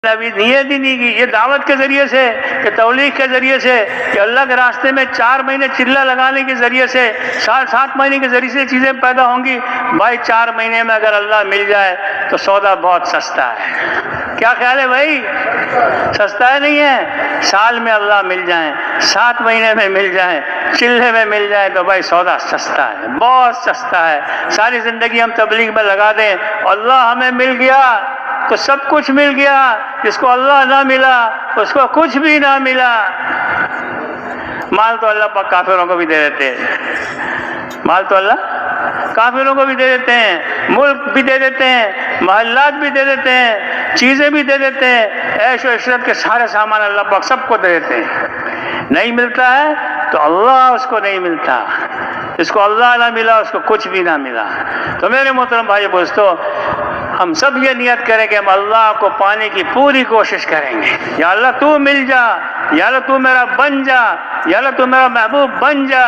ابھی نیت ہی نہیں کی. یہ دعوت کے ذریعے سے کہ تبلیغ کے ذریعے سے کہ اللہ کے راستے میں 4 مہینے چلہ لگانے کے ذریعے سے 7 مہینے کے ذریعے سے چیزیں پیدا ہوں گی. بھائی 4 مہینے میں اگر اللہ مل جائے تو سودا بہت سستا ہے. کیا خیال ہے بھائی؟ سستا ہے نہیں ہے؟ سال میں اللہ مل جائیں، 7 مہینے میں مل جائیں، چلے میں مل جائے تو بھائی سودا سستا ہے، بہت سستا ہے. ساری زندگی ہم تبلیغ میں لگا دیں، اللہ ہمیں مل گیا تو سب کچھ مل گیا. جس کو اللہ نہ ملا اس کو کچھ بھی نہ ملا. مال تو اللہ پاک کافروں کو بھی دے دیتے ہیں، مال تو اللہ کافروں کو بھی دے دیتے ہیں، ملک بھی دے دیتے ہیں، محلات بھی دے دیتے ہیں، چیزیں بھی دے دیتے ہیں. عیش و عشرت کے سارے سامان اللہ پاک سب کو دے دیتے ہیں. نہیں ملتا ہے تو اللہ اس کو نہیں ملتا. جس کو اللہ نہ ملا اس کو کچھ بھی نہ ملا. تو میرے محترم بھائی دوستو، ہم سب یہ نیت کریں کہ ہم اللہ کو پانے کی پوری کوشش کریں گے. یا اللہ تو مل جا، یا اللہ تو میرا بن جا، یا اللہ تو میرا محبوب بن جا.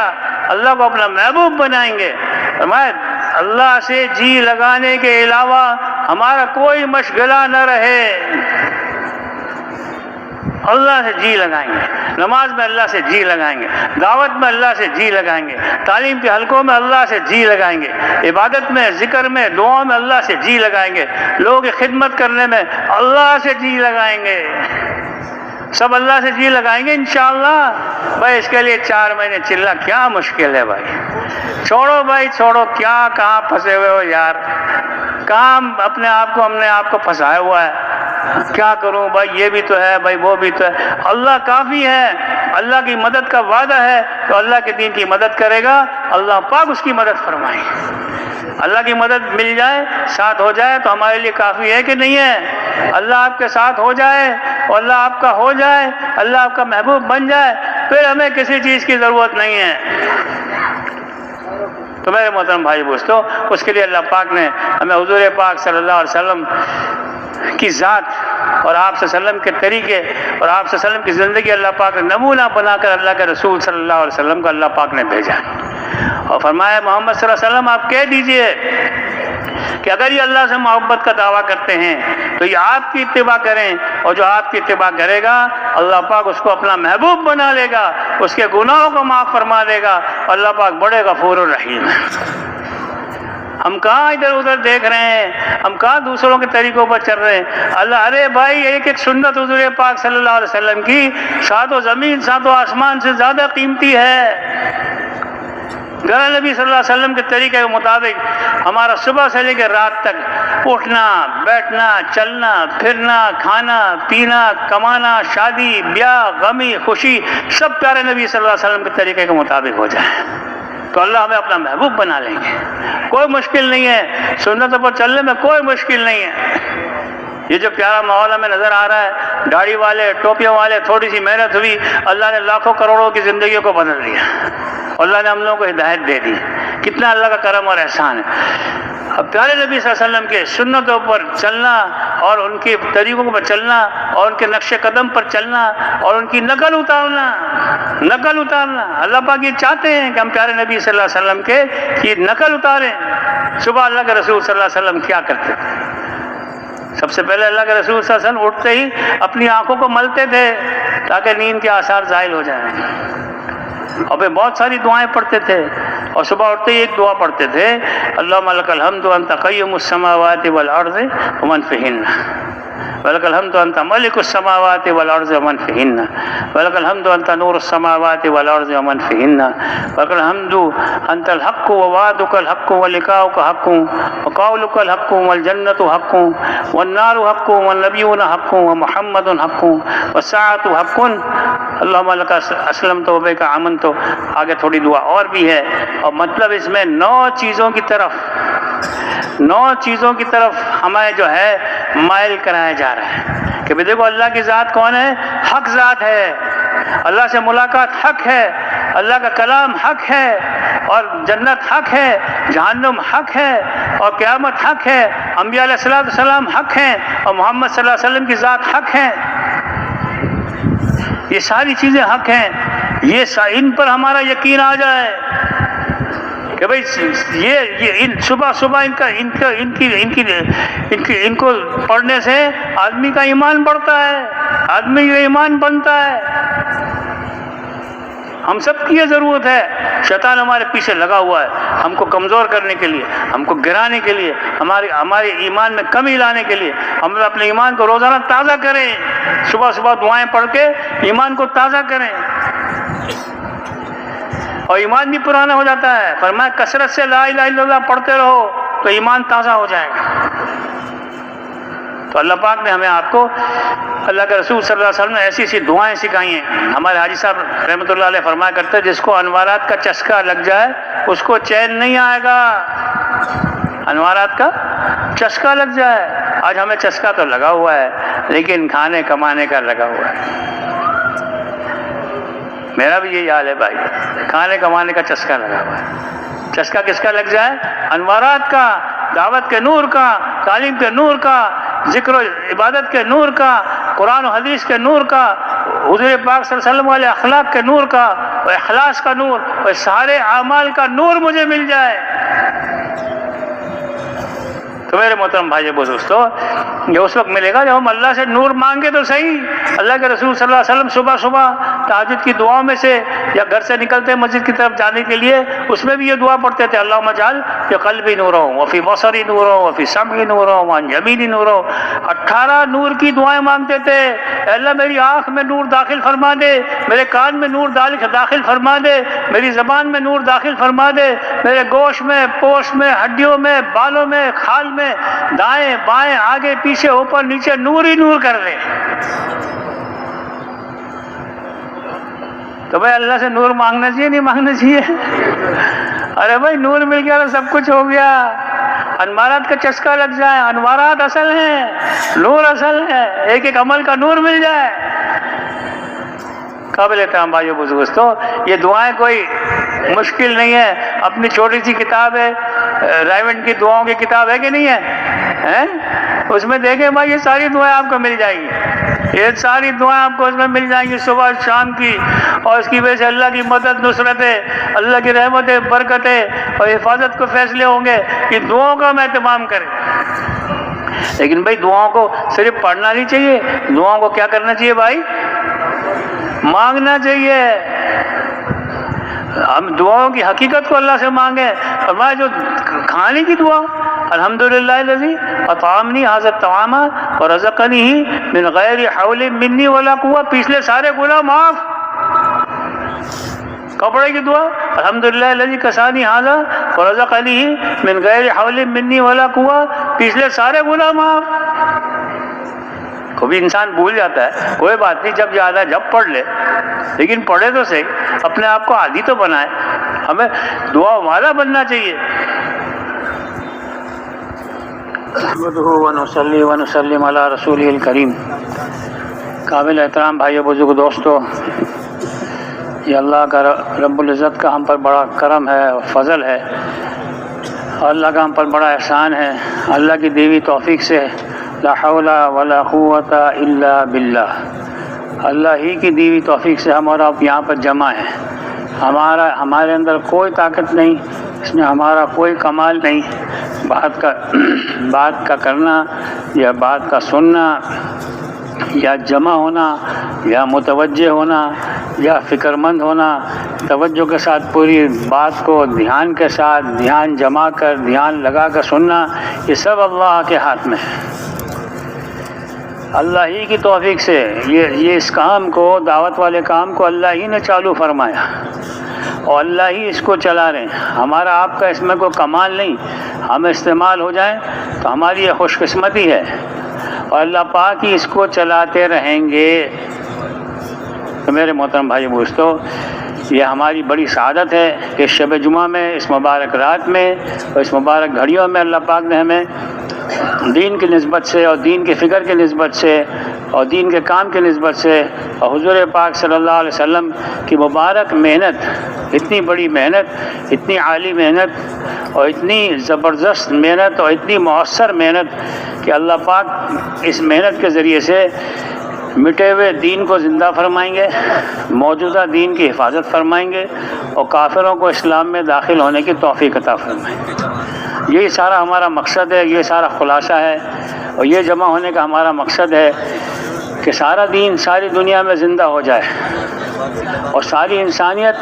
اللہ کو اپنا محبوب بنائیں گے. اللہ سے جی لگانے کے علاوہ ہمارا کوئی مشغلہ نہ رہے. اللہ سے جی لگائیں گے، نماز میں اللہ سے جی لگائیں گے، دعوت میں اللہ سے جی لگائیں گے، تعلیم کے حلقوں میں اللہ سے جی لگائیں گے، عبادت میں، ذکر میں، دعاؤں میں اللہ سے جی لگائیں گے، لوگوں کی خدمت کرنے میں اللہ سے جی لگائیں گے. سب اللہ سے جی لگائیں گے انشاءاللہ. بھائی اس کے لیے 4 مہینے چلہ کیا مشکل ہے بھائی. چھوڑو بھائی چھوڑو، کیا کہاں پھنسے ہوئے ہو یار. کام اپنے آپ کو، ہم نے آپ کو پھنسایا ہوا ہے. کیا کروں بھائی، یہ بھی تو ہے بھائی، وہ بھی تو ہے. اللہ کافی ہے. اللہ کی مدد کا وعدہ ہے تو اللہ کے دین کی مدد کرے گا، اللہ پاک اس کی مدد فرمائے. اللہ کی مدد مل جائے، ساتھ ہو جائے تو ہمارے لیے کافی ہے کہ نہیں ہے؟ اللہ آپ کے ساتھ ہو جائے اور اللہ آپ کا ہو جائے، اللہ آپ کا محبوب بن جائے، پھر ہمیں کسی چیز کی ضرورت نہیں ہے. تو میرے محترم بھائی دوستو، اس کے لیے اللہ پاک نے ہمیں حضور پاک صلی اللہ علیہ وسلم کی ذات اور آپ صلی اللہ علیہ وسلم کے طریقے اور آپ صلی اللہ علیہ وسلم کی زندگی اللہ پاک نے نمونہ بنا کر اللہ کے رسول صلی اللہ علیہ وسلم کو اللہ پاک نے بھیجا اور فرمایا محمد صلی اللہ علیہ وسلم آپ کہہ دیجئے کہ اگر یہ اللہ سے محبت کا دعویٰ کرتے ہیں تو یہ آپ کی اتباع کریں، اور جو آپ کی اتباع کرے گا اللہ پاک اس کو اپنا محبوب بنا لے گا، اس کے گناہوں کو معاف فرما دے گا. اللہ پاک بڑے غفور الرحیم ہے. ہم کہاں ادھر ادھر دیکھ رہے ہیں، ہم کہاں دوسروں کے طریقوں پر چل رہے ہیں. اللہ، ارے بھائی ایک ایک سنت حضور پاک صلی اللہ علیہ وسلم کی 7 زمین 7 آسمان سے زیادہ قیمتی ہے. گھر نبی صلی اللہ علیہ وسلم کے طریقے کے مطابق ہمارا صبح سے لے کے رات تک اٹھنا، بیٹھنا، چلنا، پھرنا، کھانا، پینا، کمانا، شادی، بیاہ، غمی، خوشی، سب پیارے نبی صلی اللہ علیہ وسلم کے طریقے کے مطابق ہو جائے تو اللہ ہمیں اپنا محبوب بنا لیں گے. کوئی مشکل نہیں ہے، سنتوں پر چلنے میں کوئی مشکل نہیں ہے. یہ جو پیارا ماحول ہمیں نظر آ رہا ہے، داڑھی والے، ٹوپیوں والے، تھوڑی سی محنت ہوئی، اللہ نے لاکھوں کروڑوں کی زندگیوں کو بدل دیا. اللہ نے ہم لوگوں کو ہدایت دے دی. کتنا اللہ کا کرم اور احسان ہے. اب پیارے نبی صلی اللہ علیہ وسلم کے سنتوں پر چلنا اور ان کے طریقوں پر چلنا اور ان کے نقش قدم پر چلنا اور ان کی نقل اتارنا. اللہ پاک یہ چاہتے ہیں کہ ہم پیارے نبی صلی اللہ علیہ وسلم کے یہ نقل اتاریں. صبح اللہ کے رسول صلی اللہ علیہ وسلم کیا کرتے تھے؟ سب سے پہلے اللہ کے رسول صلی اللہ علیہ وسلم اٹھتے ہی اپنی آنکھوں کو ملتے تھے تاکہ نیند کے آثار زائل ہو جائیں، اور پھر بہت ساری دعائیں پڑھتے تھے. اور صبح اٹھتے ہی ایک دعا پڑھتے تھے، اللہم لک الحمد انت قیم السماوات والارض ومن فیہن، ولک الحمد انت ملک السماوات والارض ومن فیہن، ولک الحمد انت نور السماوات والارض ومن فیہن، ولک الحمد انت الحق ووعدک الحق ولقاؤک حق وقولک الحق والجنت حق والنار حق والنبیون حق ومحمد حق والساعۃ حق اللہم لک اسلمت وبک آمنت. آگے تھوڑی دعا اور بھی ہے، اور مطلب اس میں 9 چیزوں کی طرف ہمیں جو ہے مائل کرایا جا رہا ہے کہ دیکھو اللہ کی ذات کون ہے؟ حق ذات ہے. اللہ سے ملاقات حق ہے، اللہ کا کلام حق ہے، اور جنت حق ہے، جہنم حق ہے، اور قیامت حق ہے، انبیاء علیہ السلام حق ہیں، اور محمد صلی اللہ علیہ وسلم کی ذات حق ہے. یہ ساری چیزیں حق ہیں. ان پر ہمارا یقین آ جائے کہ بھائی صبح صبح ان کو پڑھنے سے آدمی کا ایمان بڑھتا ہے، آدمی کا ایمان بنتا ہے۔ ہم سب کی یہ ضرورت ہے۔ شیطان ہمارے پیچھے لگا ہوا ہے ہم کو کمزور کرنے کے لیے، ہم کو گرانے کے لیے، ہمارے ایمان میں کمی لانے کے لیے۔ ہم اپنے ایمان کو روزانہ تازہ کریں، صبح صبح دعائیں پڑھ کے ایمان کو تازہ کریں، اور ایمان بھی پرانا ہو جاتا ہے۔ فرمایا کثرت سے لا الہ الا اللہ پڑھتے رہو تو ایمان تازہ ہو جائے گا۔ تو اللہ پاک نے ہمیں آپ کو، اللہ کے رسول صلی اللہ علیہ وسلم نے ایسی ایسی دعائیں سکھائی ہیں۔ ہمارے حاجی صاحب رحمۃ اللہ علیہ فرمایا کرتے جس کو انوارات کا چسکا لگ جائے اس کو چین نہیں آئے گا۔ انوارات کا چسکا لگ جائے، آج ہمیں چسکا تو لگا ہوا ہے لیکن کھانے کمانے کا لگا ہوا ہے۔ میرا بھی یہی حال ہے بھائی، کھانے کمانے کا چسکا لگا ہوا ہے۔ چسکا کس کا لگ جائے؟ انوارات کا، دعوت کے نور کا، تعلیم کے نور کا، ذکر و عبادت کے نور کا، قرآن و حدیث کے نور کا، حضور پاک صلی اللہ علیہ وسلم والے اخلاق کے نور کا، اور اخلاص کا نور، اور سارے اعمال کا نور مجھے مل جائے۔ تو میرے محترم بھائی دوستو، یہ اس وقت ملے گا جب ہم اللہ سے نور مانگے تو صحیح۔ اللہ کے رسول صلی اللہ علیہ وسلم صبح صبح تہجد کی دعاؤں میں سے یا گھر سے نکلتے مسجد کی طرف جانے کے لیے اس میں بھی یہ دعا پڑھتے تھے، اللہم اجعل فی قلبی نورا وفی بصری نورا وفی سمعی نورا وعن یمینی نورا۔ 18 نور کی دعائیں مانگتے تھے۔ اے اللہ میری آنکھ میں نور داخل فرما دے، میرے کان میں نور داخل فرما دے، میری زبان میں نور داخل فرما دے، میرے گوشت میں، پوش میں، ہڈیوں میں، بالوں میں، کھال میں، دائیں بائیں آگے پیچھے اوپر نیچے نور ہی نور کر دے۔ تو بھائی اللہ سے نور مانگنا چاہیے نہیں مانگنا چاہیے؟ ارے بھائی نور مل گیا تو سب کچھ ہو گیا۔ انوارات کا چسکا لگ جائے، انوارات اصل ہیں، نور اصل ہے، ایک ایک عمل کا نور مل جائے۔ قابل احترام بھائیو بزرگوں، یہ دعائیں کوئی مشکل نہیں ہے۔ اپنی چھوٹی سی کتاب ہے، رائمنڈ کی دعاؤں کی کتاب ہے کہ نہیں ہے؟ اس میں دیکھیں بھائی یہ ساری دعائیں آپ کو مل جائیں گی، یہ ساری دعائیں آپ کو اس میں مل جائیں گی صبح شام کی، اور اس کی وجہ سے اللہ کی مدد، نصرتیں، اللہ کی رحمتیں، برکتیں اور حفاظت کو فیصلے ہوں گے۔ ان دعاؤں کا ہم اہتمام کریں۔ لیکن بھائی دعاؤں کو صرف پڑھنا نہیں چاہیے، دعاؤں کو کیا کرنا چاہیے بھائی؟ مانگنا چاہیے۔ ہم دعاؤں کی حقیقت کو اللہ سے مانگیں۔ فرمایا جو کھانے کی دعا، الحمدللہ الذی اطعمنی ھذا الطعام ورزقنی من غیر حول منی ولا قوہ، پچھلے سارے گناہ معاف۔ کپڑے کی دعا، الحمدللہ الذی کسانی ھذا ورزقنی من غیر حول منی ولا قوہ، پچھلے سارے گناہ معاف۔ کبھی انسان بھول جاتا ہے، کوئی بات نہیں، جب یاد آئے جب پڑھ لے، لیکن پڑھے تو صحیح، اپنے آپ کو عادی تو بنائے۔ ہمیں دعا والا بننا چاہیے۔ نحمدہ ونصلی ونسلم علی رسولہ الکریم۔ قابل احترام بھائیو بزرگ دوستو، یہ اللہ کا رب العزت کا ہم پر بڑا کرم ہے اور فضل ہے، اور اللہ کا ہم پر بڑا احسان ہے۔ اللہ کی دیوی توفیق سے لا حول ولا قوت الا باللہ، اللہ ہی کی دیوی توفیق سے ہم اور آپ یہاں پر جمع ہیں۔ ہمارے اندر کوئی طاقت نہیں، اس میں ہمارا کوئی کمال نہیں۔ بات کا کرنا یا بات کا سننا یا جمع ہونا یا متوجہ ہونا یا فکر مند ہونا، توجہ کے ساتھ پوری بات کو دھیان کے ساتھ، دھیان جما کر، دھیان لگا کر سننا، یہ سب اللہ کے ہاتھ میں ہے۔ اللہ ہی کی توفیق سے یہ اس کام کو، دعوت والے کام کو اللہ ہی نے چالو فرمایا، اور اللہ ہی اس کو چلا رہے ہیں۔ ہمارا آپ کا اس میں کوئی کمال نہیں، ہم استعمال ہو جائیں تو ہماری یہ خوش قسمتی ہے، اور اللہ پاک ہی اس کو چلاتے رہیں گے۔ تو میرے محترم بھائی دوستو، یہ ہماری بڑی سعادت ہے کہ شب جمعہ میں، اس مبارک رات میں اور اس مبارک گھڑیوں میں اللہ پاک نے ہمیں دین کی نسبت سے اور دین کی فکر کی نسبت سے اور دین کے کام کی نسبت سے اور حضور پاک صلی اللہ علیہ وسلم کی مبارک محنت، اتنی بڑی محنت، اتنی عالی محنت اور اتنی زبردست محنت اور اتنی مؤثر محنت کہ اللہ پاک اس محنت کے ذریعے سے مٹے ہوئے دین کو زندہ فرمائیں گے، موجودہ دین کی حفاظت فرمائیں گے، اور کافروں کو اسلام میں داخل ہونے کی توفیق عطا فرمائیں گے۔ یہی سارا ہمارا مقصد ہے، یہ سارا خلاصہ ہے، اور یہ جمع ہونے کا ہمارا مقصد ہے کہ سارا دین ساری دنیا میں زندہ ہو جائے اور ساری انسانیت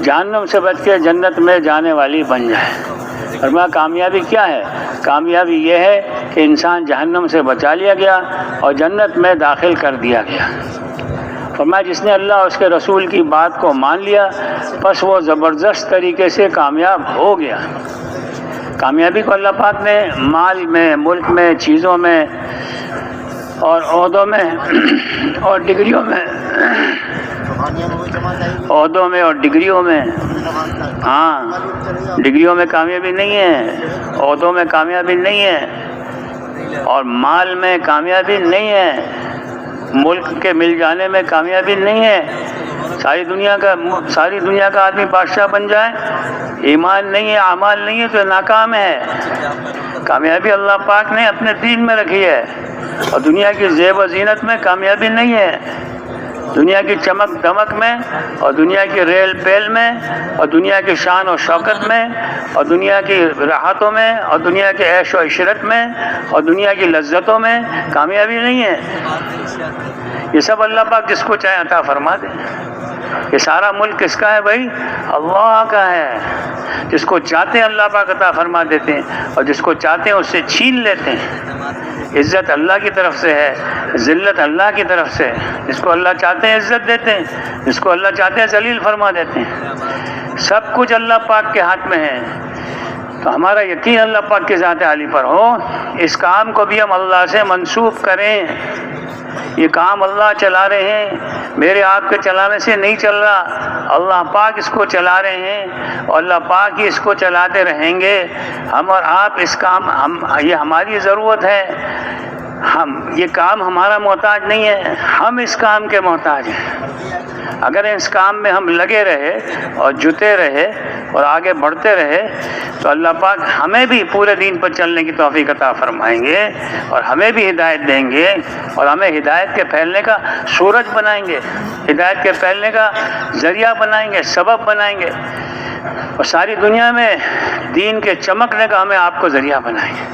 جہنم سے بچ کے جنت میں جانے والی بن جائے۔ فرمایا کامیابی کیا ہے؟ کامیابی یہ ہے کہ انسان جہنم سے بچا لیا گیا اور جنت میں داخل کر دیا گیا۔ فرمایا جس نے اللہ اور اس کے رسول کی بات کو مان لیا پس وہ زبردست طریقے سے کامیاب ہو گیا۔ کامیابی کو اللہ پاک نے مال میں، ملک میں، چیزوں میں اور عہدوں میں اور ڈگریوں میں، عہدوں میں اور ڈگریوں میں، ہاں ڈگریوں میں کامیابی نہیں ہے، عہدوں میں کامیابی نہیں ہے، اور مال میں کامیابی نہیں ہے، ملک کے مل جانے میں کامیابی نہیں ہے۔ ساری دنیا کا آدمی بادشاہ بن جائے، ایمان نہیں ہے، اعمال نہیں ہے تو ناکام ہے۔ کامیابی اللہ پاک نے اپنے دین میں رکھی ہے، اور دنیا کی زیب و زینت میں کامیابی نہیں ہے، دنیا کی چمک دمک میں اور دنیا کی ریل پیل میں اور دنیا کی شان و شوکت میں اور دنیا کی راحتوں میں اور دنیا کے عیش و عشرت میں اور دنیا کی لذتوں میں کامیابی نہیں ہے۔ یہ سب اللہ پاک جس کو چاہے عطا فرما دے۔ یہ سارا ملک کس کا ہے بھائی؟ اللہ کا ہے۔ جس کو چاہتے ہیں اللہ پاک عطا فرما دیتے ہیں، اور جس کو چاہتے ہیں اس سے چھین لیتے ہیں۔ عزت اللہ کی طرف سے ہے، ذلت اللہ کی طرف سے ہے۔ جس کو اللہ چاہتے ہیں عزت دیتے ہیں، جس کو اللہ چاہتے ہیں ذلیل فرما دیتے ہیں۔ سب کچھ اللہ پاک کے ہاتھ میں ہے۔ تو ہمارا یقین اللہ پاک کی ذات عالی پر ہو، اس کام کو بھی ہم اللہ سے منسوب کریں۔ یہ کام اللہ چلا رہے ہیں، میرے آپ کے چلانے سے نہیں چل رہا، اللہ پاک اس کو چلا رہے ہیں، اور اللہ پاک ہی اس کو چلاتے رہیں گے۔ ہم اور آپ اس کام یہ ہماری ضرورت ہے، یہ کام ہمارا محتاج نہیں ہے، ہم اس کام کے محتاج ہیں۔ اگر اس کام میں ہم لگے رہے اور جتے رہے اور آگے بڑھتے رہے تو اللہ پاک ہمیں بھی پورے دین پر چلنے کی توفیق عطا فرمائیں گے، اور ہمیں بھی ہدایت دیں گے، اور ہمیں ہدایت کے پھیلنے کا سورج بنائیں گے، ہدایت کے پھیلنے کا ذریعہ بنائیں گے، سبب بنائیں گے، اور ساری دنیا میں دین کے چمکنے کا ہمیں آپ کو ذریعہ بنائیں گے۔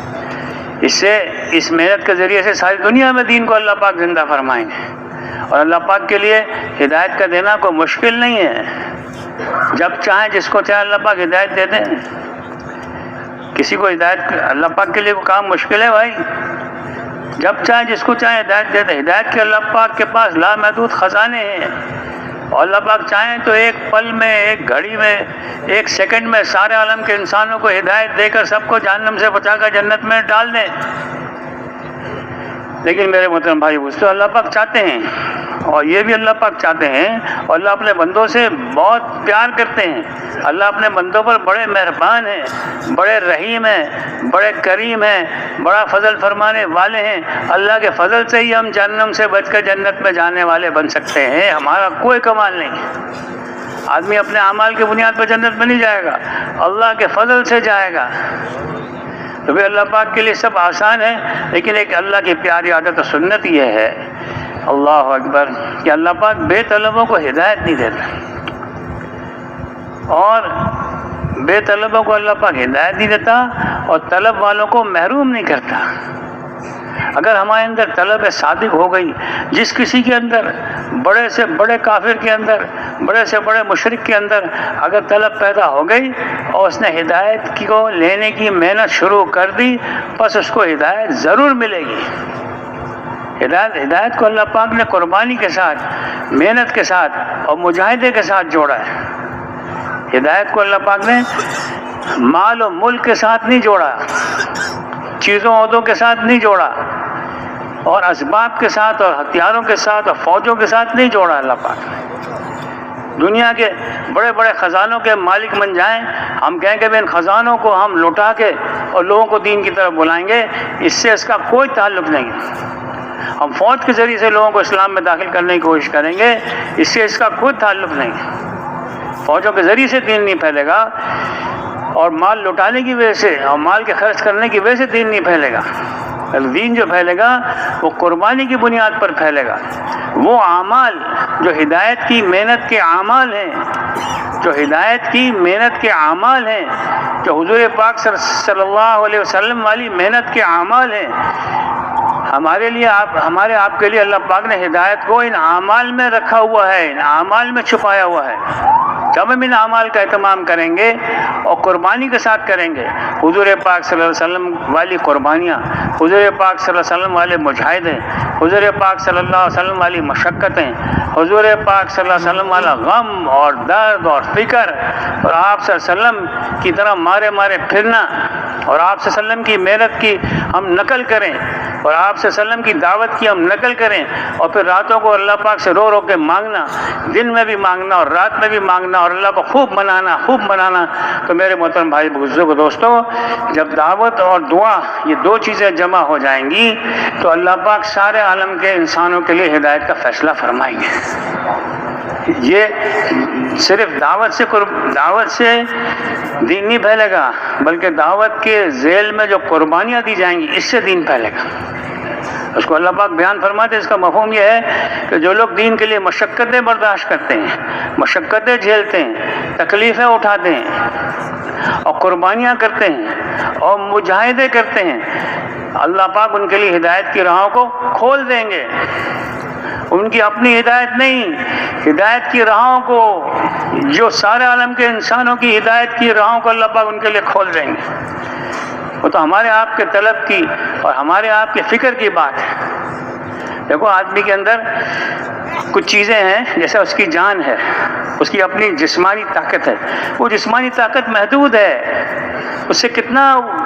اس محنت کے ذریعے سے ساری دنیا میں دین کو اللہ پاک زندہ فرمائیں گے۔ اور اللہ پاک کے لیے ہدایت کا دینا کوئی مشکل نہیں ہے، جب چاہیں جس کو چاہے اللہ پاک ہدایت دے دیں۔ کسی کو ہدایت اللہ پاک کے لیے کوئی کام مشکل ہے بھائی؟ جب چاہیں جس کو چاہے ہدایت دے دیں۔ ہدایت کے اللہ پاک کے پاس لامحدود خزانے ہیں، اور اللہ پاک چاہیں تو ایک پل میں، ایک گھڑی میں، ایک سیکنڈ میں سارے عالم کے انسانوں کو ہدایت دے کر سب کو جہنم سے بچا کر جنت میں ڈال دیں۔ لیکن میرے محترم بھائی دوستو، اللہ پاک چاہتے ہیں، اور یہ بھی اللہ پاک چاہتے ہیں، اور اللہ اپنے بندوں سے بہت پیار کرتے ہیں۔ اللہ اپنے بندوں پر بڑے مہربان ہیں، بڑے رحیم ہیں، بڑے کریم ہیں، بڑا فضل فرمانے والے ہیں۔ اللہ کے فضل سے ہی ہم جہنم سے بچ کر جنت میں جانے والے بن سکتے ہیں، ہمارا کوئی کمال نہیں۔ آدمی اپنے اعمال کی بنیاد پر جنت میں نہیں جائے گا، اللہ کے فضل سے جائے گا۔ تو بھی اللہ پاک کے لیے سب آسان ہے، لیکن ایک اللہ کی پیاری عادت و سنت یہ ہے، اللہ اکبر، کہ اللہ پاک بے طلبوں کو ہدایت نہیں دیتا، اور بے طلبوں کو اللہ پاک ہدایت نہیں دیتا، اور طلب والوں کو محروم نہیں کرتا۔ اگر ہمارے اندر طلب صادق ہو گئی، جس کسی کے اندر، بڑے سے بڑے کافر کے اندر، بڑے سے بڑے مشرک کے اندر اگر طلب پیدا ہو گئی اور اس نے ہدایت کو لینے کی محنت شروع کر دی، پس اس کو ہدایت ضرور ملے گی۔ ہدایت کو اللہ پاک نے قربانی کے ساتھ، محنت کے ساتھ اور مجاہدے کے ساتھ جوڑا ہے۔ ہدایت کو اللہ پاک نے مال و ملک کے ساتھ نہیں جوڑا، چیزوں عہدوں کے ساتھ نہیں جوڑا، اور اسباب کے ساتھ اور ہتھیاروں کے ساتھ اور فوجوں کے ساتھ نہیں جوڑا۔ اللہ پاک نے دنیا کے بڑے بڑے خزانوں کے مالک بن جائیں، ہم کہیں کہ ان خزانوں کو ہم لوٹا کے اور لوگوں کو دین کی طرف بلائیں گے، اس سے اس کا کوئی تعلق نہیں۔ ہم فوج کے ذریعے سے لوگوں کو اسلام میں داخل کرنے کی کوشش کریں گے، اس سے اس کا کوئی تعلق نہیں۔ فوجوں کے ذریعے سے دین نہیں پھیلے گا، اور مال لوٹانے کی وجہ سے اور مال کے خرچ کرنے کی وجہ سے دین نہیں پھیلے گا۔ دین جو پھیلے گا وہ قربانی کی بنیاد پر پھیلے گا. وہ اعمال جو ہدایت کی محنت کے اعمال ہیں، جو ہدایت کی محنت کے اعمال ہیں، جو حضور پاک صلی اللہ علیہ وسلم والی محنت کے اعمال ہیں، ہمارے لیے ہمارے آپ کے لیے اللہ پاک نے ہدایت کو ان اعمال میں رکھا ہوا ہے، ان اعمال میں چھپایا ہوا ہے. جب ہم ان اعمال کا اہتمام کریں گے اور قربانی کے ساتھ کریں گے، حضور پاک صلی اللہ علیہ وسلم والی قربانیاں، حضور پاک صلی اللہ علیہ وسلم والے مجاہدے، حضور پاک صلی اللہ علیہ وسلم والی مشقتیں، حضور پاک صلی اللہ علیہ وسلم والا غم اور درد اور فکر، اور آپ صلی اللہ علیہ وسلم کی طرح مارے پھرنا، اور آپ صلی اللہ علیہ وسلم کی محنت کی ہم نقل کریں، اور آپ صلی اللہ علیہ وسلم کی دعوت کی ہم نقل کریں، اور پھر راتوں کو اللہ پاک سے رو رو کے مانگنا، دن میں بھی مانگنا اور رات میں بھی مانگنا، اور اللہ کو خوب منانا. تو میرے محترم بھائی بزرگ دوستو، جب دعوت اور دعا یہ دو چیزیں جمع ہو جائیں گی تو اللہ پاک سارے عالم کے انسانوں کے لیے ہدایت کا فیصلہ فرمائیں گے. یہ صرف دعوت سے دین نہیں پھیلے گا، بلکہ دعوت کے ذیل میں جو قربانیاں دی جائیں گی اس سے دین پھیلے گا. اس کو اللہ پاک بیان فرماتے ہیں. اس کا مفہوم یہ ہے کہ جو لوگ دین کے لیے مشقتیں برداشت کرتے ہیں، مشقتیں جھیلتے ہیں، تکلیفیں اٹھاتے ہیں اور قربانیاں کرتے ہیں اور مجاہدے کرتے ہیں، اللہ پاک ان کے لیے ہدایت کی راہوں کو کھول دیں گے. ان کی اپنی ہدایت نہیں، ہدایت کی راہوں کو، جو سارے عالم کے انسانوں کی ہدایت کی راہوں کو اللہ پاک ان کے لیے کھول دیں گے. وہ تو ہمارے آپ کے طلب کی اور ہمارے آپ کے فکر کی بات ہے. دیکھو آدمی کے اندر کچھ چیزیں ہیں، جیسے اس کی جان ہے، اس کی اپنی جسمانی طاقت ہے. وہ جسمانی طاقت محدود ہے، اس سے کتنا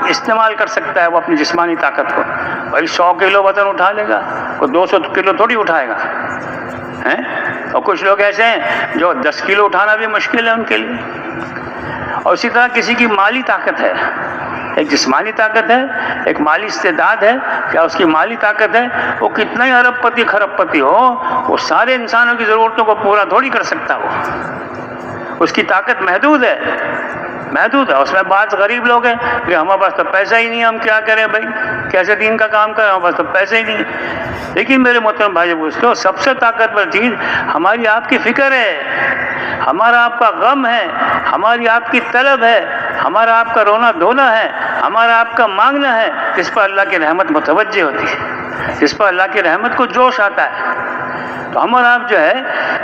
استعمال کر سکتا ہے وہ اپنی جسمانی طاقت کو؟ بھائی 100 کلو وزن اٹھا لے گا، کوئی 200 کلو تھوڑی اٹھائے گا. اور کچھ لوگ ایسے ہیں جو 10 کلو اٹھانا بھی مشکل ہے ان کے لیے. اور اسی طرح کسی کی مالی طاقت ہے، ایک جسمانی طاقت ہے، ایک مالی استعداد ہے. کیا اس کی مالی طاقت ہے؟ وہ کتنا ہی ارب پتی خرب پتی ہو، وہ سارے انسانوں کی ضرورتوں کو پورا تھوڑی کر سکتا. اس کی طاقت محدود ہے. اس میں بعض غریب لوگ ہیں کہ ہمارے پاس تو پیسہ ہی نہیں، ہم کیا کریں بھائی، کیسے دین کا کام کریں، ہمارے پاس تو پیسے ہی نہیں. لیکن میرے محترم بھائی دوستو، سب سے طاقتور چیز ہماری آپ کی فکر ہے، ہمارا آپ کا غم ہے، ہماری آپ کی طلب ہے، ہمارا آپ کا رونا دھونا ہے، ہمارا آپ کا مانگنا ہے، جس پر اللہ کی رحمت متوجہ ہوتی ہے، جس پر اللہ کی رحمت کو جوش آتا ہے. تو ہمارا آپ جو ہے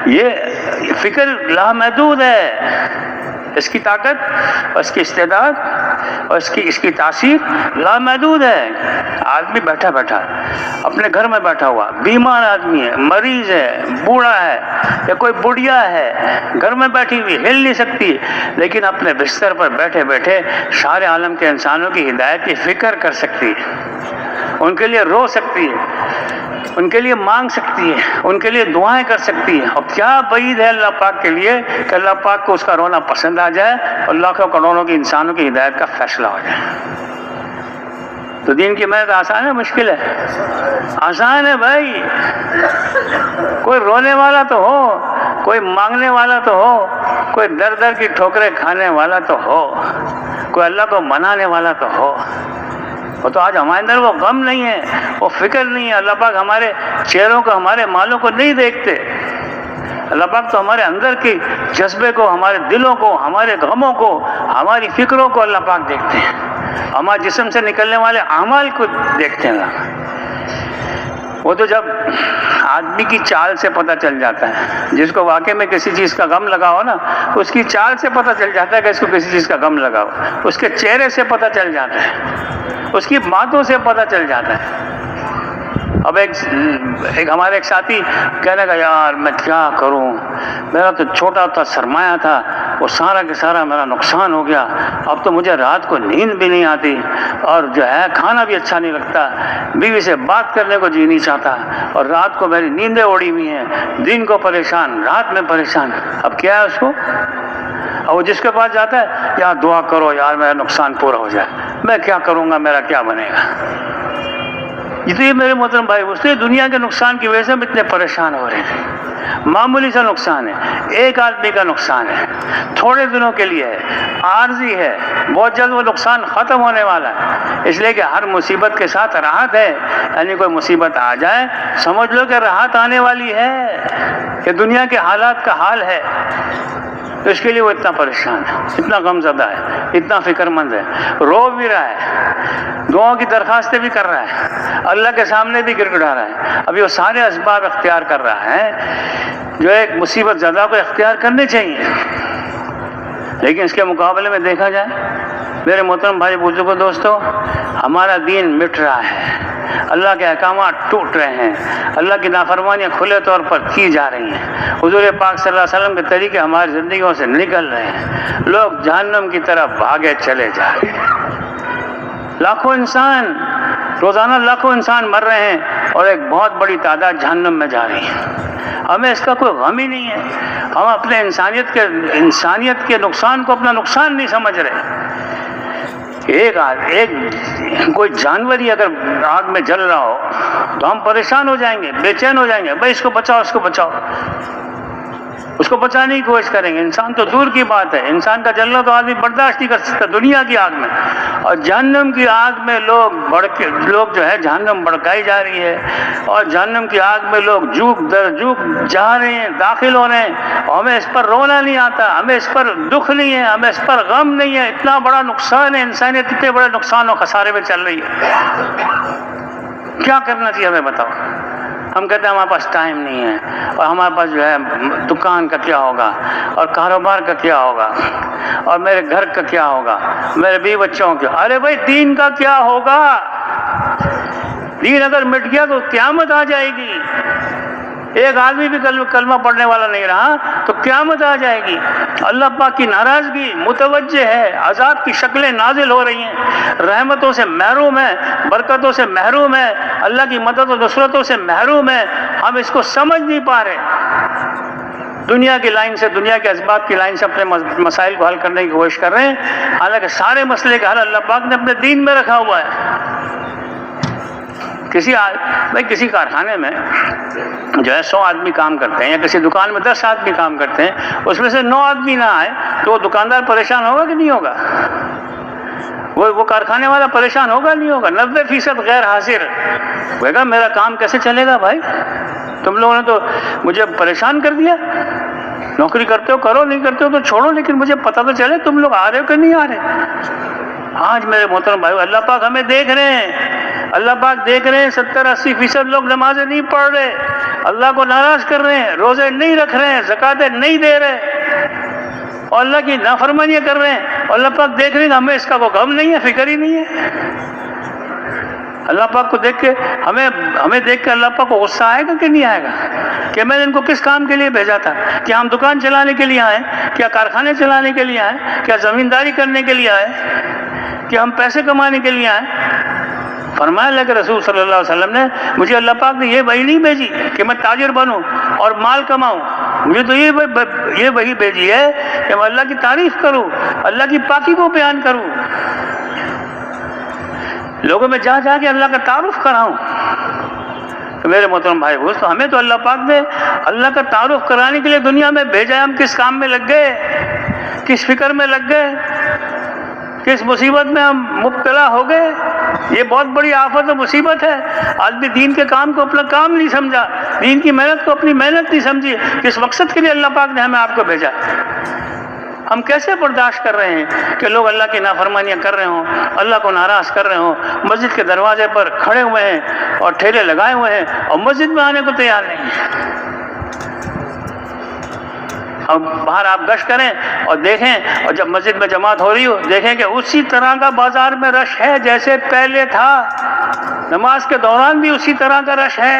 یہ فکر لامحدود ہے. اس کی طاقت اور اس کی استعداد اور اس کی تاثیر لامحدود ہے. آدمی بیٹھا اپنے گھر میں بیٹھا ہوا، بیمار آدمی ہے، مریض ہے، بوڑھا ہے یا کوئی بڑھیا ہے، گھر میں بیٹھی ہوئی ہل نہیں سکتی، لیکن اپنے بستر پر بیٹھے سارے عالم کے انسانوں کی ہدایت کی فکر کر سکتی ہے، ان کے لیے رو سکتی ہے، ان کے لیے مانگ سکتی ہے، ان کے لیے دعائیں کر سکتی ہے. اور کیا بعید ہے اللہ پاک کے لیے کہ اللہ پاک کو اس کا رونا پسند آ جائے اور لاکھوں کروڑوں کی انسانوں کی ہدایت کا فیصلہ ہو جائے. تو دین کی محنت آسان ہے مشکل ہے؟ آسان ہے بھائی. کوئی رونے والا تو ہو، کوئی مانگنے والا تو ہو، کوئی در در کی ٹھوکریں کھانے والا تو ہو، کوئی اللہ کو منانے والا تو ہو. وہ تو آج ہمارے اندر وہ غم نہیں ہے، وہ فکر نہیں ہے. اللہ پاک ہمارے چہروں کو، ہمارے مالوں کو نہیں دیکھتے. اللہ پاک تو ہمارے اندر کے جذبے کو، ہمارے دلوں کو، ہمارے غموں کو، ہماری فکروں کو اللہ پاک دیکھتے ہیں. ہمارے جسم سے نکلنے والے اعمال کو دیکھتے ہیں. وہ تو جب آدمی کی چال سے پتہ چل جاتا ہے، جس کو واقعی میں کسی چیز کا غم لگا ہو نا، اس کی چال سے پتہ چل جاتا ہے کہ اس کو کسی چیز کا غم لگا ہو. اس کے چہرے سے پتہ چل جاتا ہے، اس کی باتوں سے پتہ چل جاتا ہے. اب ایک ہمارے ایک ساتھی کہنے کا، یار میں کیا کروں، میرا تو چھوٹا سا سرمایہ تھا، وہ سارا کے سارا میرا نقصان ہو گیا. اب تو مجھے رات کو نیند بھی نہیں آتی، اور جو ہے کھانا بھی اچھا نہیں لگتا، بیوی سے بات کرنے کو جی نہیں چاہتا، اور رات کو میری نیندیں اڑی ہوئی ہیں، دن کو پریشان، رات میں پریشان. اب کیا ہے اس کو؟ اور وہ جس کے پاس جاتا ہے، یار دعا کرو یار میرا نقصان پورا ہو جائے. میں کیا کروں گا، میرا کیا بنے گا؟ یہ میرے محترم بھائی دوستو دنیا کے نقصان کی وجہ سے ہم اتنے پریشان ہو رہے ہیں. معمولی سا نقصان ہے, ایک آدمی کا نقصان ہے, تھوڑے دنوں کے لیے ہے, عارضی ہے, بہت جلد وہ نقصان ختم ہونے والا ہے. اس لیے کہ ہر مصیبت کے ساتھ راحت ہے. یعنی کوئی مصیبت آ جائے سمجھ لو کہ راحت آنے والی ہے, کہ دنیا کے حالات کا حال ہے. تو اس کے لیے وہ اتنا پریشان ہے, اتنا غم زدہ ہے, اتنا فکر مند ہے, رو بھی رہا ہے, دعاؤں کی درخواستیں بھی کر رہا ہے, اللہ کے سامنے بھی گر گڑا رہا ہے. ابھی وہ سارے اسباب اختیار کر رہا ہے جو ایک مصیبت زدہ کو اختیار کرنے چاہیے. لیکن اس کے مقابلے میں دیکھا جائے میرے محترم بھائی بزرگوں دوستو, ہمارا دین مٹ رہا ہے, اللہ کے احکامات ٹوٹ رہے ہیں, اللہ کی نافرمانیاں کھلے طور پر کی جا رہی ہیں, حضور پاک صلی اللہ علیہ وسلم کے طریقے ہماری زندگیوں سے نکل رہے ہیں, لوگ جہنم کی طرف بھاگے چلے جا رہے ہیں. لاکھوں انسان روزانہ لاکھوں انسان مر رہے ہیں اور ایک بہت بڑی تعداد جہنم میں جا رہی ہے. ہمیں اس کا کوئی غم ہی نہیں ہے. ہم اپنے انسانیت کے نقصان کو اپنا نقصان نہیں سمجھ رہے. ایک کوئی جانور ہی اگر آگ میں جل رہا ہو تو ہم پریشان ہو جائیں گے, بے چین ہو جائیں گے, بھائی اس کو بچاؤ, اس کو بچاؤ, اس کو بچانے کی کوشش کریں گے. انسان تو دور کی بات ہے, انسان کا جلنا تو آدمی برداشت نہیں کر سکتا دنیا کی آگ میں, اور جہنم کی آگ میں لوگ جو ہے جہنم بڑکائی جا رہی ہے, اور جہنم کی آگ میں لوگ جھوک در جھوک جا رہے ہیں, داخل ہو رہے ہیں. اور ہمیں اس پر رونا نہیں آتا, ہمیں اس پر دکھ نہیں ہے, ہمیں اس پر غم نہیں ہے. اتنا بڑا نقصان ہے, انسانیت اتنے بڑے نقصان و خسارے میں چل رہی ہے. کیا کرنا چاہیے ہمیں بتاؤ. ہم کہتے ہیں ہمارے پاس ٹائم نہیں ہے, اور ہمارے پاس جو ہے دکان کا کیا ہوگا, اور کاروبار کا کیا ہوگا, اور میرے گھر کا کیا ہوگا, میرے بیوی بچوں کا. ارے بھائی دین کا کیا ہوگا؟ دین اگر مٹ گیا تو قیامت آ جائے گی. ایک آدمی بھی کلمہ پڑھنے والا نہیں رہا تو قیامت آ جائے گی. اللہ پاک کی ناراضگی متوجہ ہے, عذاب کی شکلیں نازل ہو رہی ہیں, رحمتوں سے محروم ہے, برکتوں سے محروم ہے, اللہ کی مدد و نصرتوں سے محروم ہے. ہم اس کو سمجھ نہیں پا رہے. دنیا کی لائن سے, دنیا کے اسباب کی لائن سے اپنے مسائل کو حل کرنے کی کوشش کر رہے ہیں, حالانکہ سارے مسئلے کا حل اللہ پاک نے اپنے دین میں رکھا ہوا ہے. کسی کارخانے میں جو ہے 100 آدمی کام کرتے ہیں, یا کسی دکان میں 10 آدمی کام کرتے ہیں, اس میں سے 9 آدمی نہ آئے تو وہ دکاندار پریشان ہوگا کہ نہیں ہوگا؟ وہ کارخانے والا پریشان ہوگا نہیں ہوگا؟ 90% غیر حاضر ہوئے گا. میرا کام کیسے چلے گا بھائی؟ تم لوگوں نے تو مجھے پریشان کر دیا. نوکری کرتے ہو کرو, نہیں کرتے ہو تو چھوڑو, لیکن مجھے پتہ تو چلے تم لوگ آ رہے ہو کہ نہیں آ رہے. آج میرے محترم بھائی اللہ پاک ہمیں دیکھ رہے ہیں, اللہ پاک دیکھ رہے ہیں. 70-80% لوگ نمازیں نہیں پڑھ رہے, اللہ کو ناراض کر رہے ہیں, روزے نہیں رکھ رہے ہیں, زکاتیں نہیں دے رہے, اور اللہ کی نافرمانیاں کر رہے ہیں. اور اللہ پاک دیکھ رہے ہیں, ہمیں اس کا کوئی غم نہیں ہے, فکر ہی نہیں ہے. اللہ پاک کو دیکھ کے ہمیں دیکھ کے اللہ پاک کو غصہ آئے گا کہ نہیں آئے گا؟ کہ میں نے ان کو کس کام کے لیے بھیجا تھا؟ کیا ہم دکان چلانے کے لیے آئے, کیا کارخانے چلانے کے لیے آئے, کیا زمینداری کرنے کے لیے آئے, کیا ہم پیسے کمانے کے لیے آئے؟ فرمایا اللہ کے رسول صلی اللہ علیہ وسلم نے, مجھے اللہ پاک نے یہ وحی نہیں بھیجی کہ میں تاجر بنوں اور مال کماؤں, مجھے تو یہ وحی بھیجی ہے کہ میں اللہ کی تعریف کروں, اللہ کی پاکی کو بیان کروں, لوگوں میں جا کے اللہ کا تعارف کراؤں. تو میرے محترم بھائی دوستو, ہمیں تو اللہ پاک نے اللہ کا تعارف کرانے کے لیے دنیا میں بھیجا ہے. ہم کس کام میں لگ گئے, کس فکر میں لگ گئے, کس مصیبت میں ہم مبتلا ہو گئے. یہ بہت بڑی آفت و مصیبت ہے. آدمی دین کے کام کو اپنا کام نہیں سمجھا, دین کی محنت کو اپنی محنت نہیں سمجھی. کس مقصد کے لیے اللہ پاک نے ہمیں آپ کو بھیجا. ہم کیسے برداشت کر رہے ہیں کہ لوگ اللہ کی نافرمانیاں کر رہے ہوں, اللہ کو ناراض کر رہے ہوں, مسجد کے دروازے پر کھڑے ہوئے ہیں اور ٹھیلے لگائے ہوئے ہیں, اور مسجد میں آنے کو تیار نہیں ہیں. اب باہر آپ گشت کریں اور دیکھیں, اور جب مسجد میں جماعت ہو رہی ہو دیکھیں کہ اسی طرح کا بازار میں رش ہے جیسے پہلے تھا. نماز کے دوران بھی اسی طرح کا رش ہے,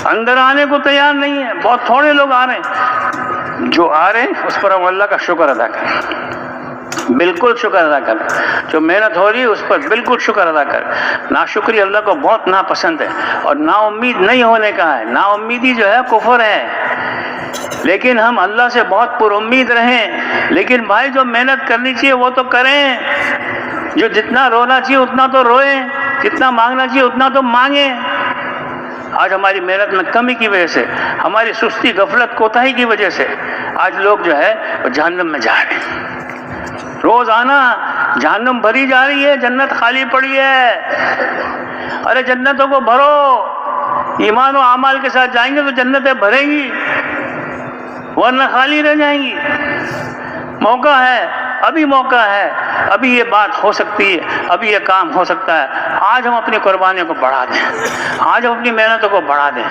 اندر آنے کو تیار نہیں ہے. بہت تھوڑے لوگ آ رہے ہیں. جو آ رہے ہیں اس پر ہم اللہ کا شکر ادا کریں, بالکل شکر ادا کریں. جو محنت ہو رہی ہے اس پر بالکل شکر ادا کریں. ناشکری اللہ کو بہت ناپسند ہے, اور نا امید نہیں ہونے کا ہے. نا امیدی جو ہے کفر ہے, لیکن ہم اللہ سے بہت پر امید رہیں. لیکن بھائی جو محنت کرنی چاہیے وہ تو کریں, جو جتنا رونا چاہیے اتنا تو روئیں. جتنا مانگنا چاہیے اتنا تو مانگیں۔ آج ہماری محنت میں کمی کی وجہ سے، ہماری سستی، غفلت، کوتاہی کی وجہ سے آج لوگ جو ہے وہ جہنم میں جا رہے ہیں۔ روزانہ جہنم بھری جا رہی ہے، جنت خالی پڑی ہے۔ ارے جنتوں کو بھرو، ایمان و اعمال کے ساتھ جائیں گے تو جنتیں بھریں گی، ورنہ خالی رہ جائیں گی۔ موقع ہے، ابھی موقع ہے، ابھی یہ بات ہو سکتی ہے، ابھی یہ کام ہو سکتا ہے۔ آج ہم اپنی قربانیوں کو بڑھا دیں، آج ہم اپنی محنتوں کو بڑھا دیں،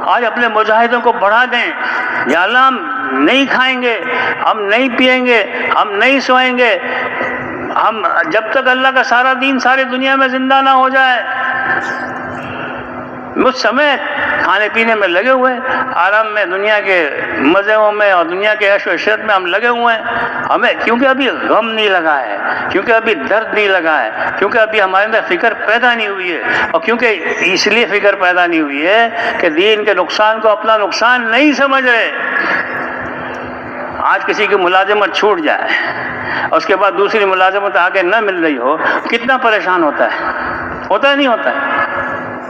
آج اپنے مجاہدوں کو بڑھا دیں۔ یا اللہ ہم نہیں کھائیں گے، ہم نہیں پیئیں گے، ہم نہیں سوئیں گے، ہم جب تک اللہ کا سارا دین ساری دنیا میں زندہ نہ ہو جائے۔ مجھ سمیت کھانے پینے میں لگے ہوئے ہیں، آرام میں، دنیا کے مزوں میں اور دنیا کے عیش و عشرت میں ہم لگے ہوئے ہیں۔ ہمیں کیونکہ ابھی غم نہیں لگا ہے، کیونکہ ابھی درد نہیں لگا ہے، کیونکہ ابھی ہمارے اندر فکر پیدا نہیں ہوئی ہے، اور کیونکہ اس لیے فکر پیدا نہیں ہوئی ہے کہ دین کے نقصان کو اپنا نقصان نہیں سمجھ رہے۔ آج کسی کی ملازمت چھوٹ جائے اور اس کے بعد دوسری ملازمت آگے نہ مل رہی ہو، کتنا پریشان ہوتا ہے نہیں ہوتا ہے؟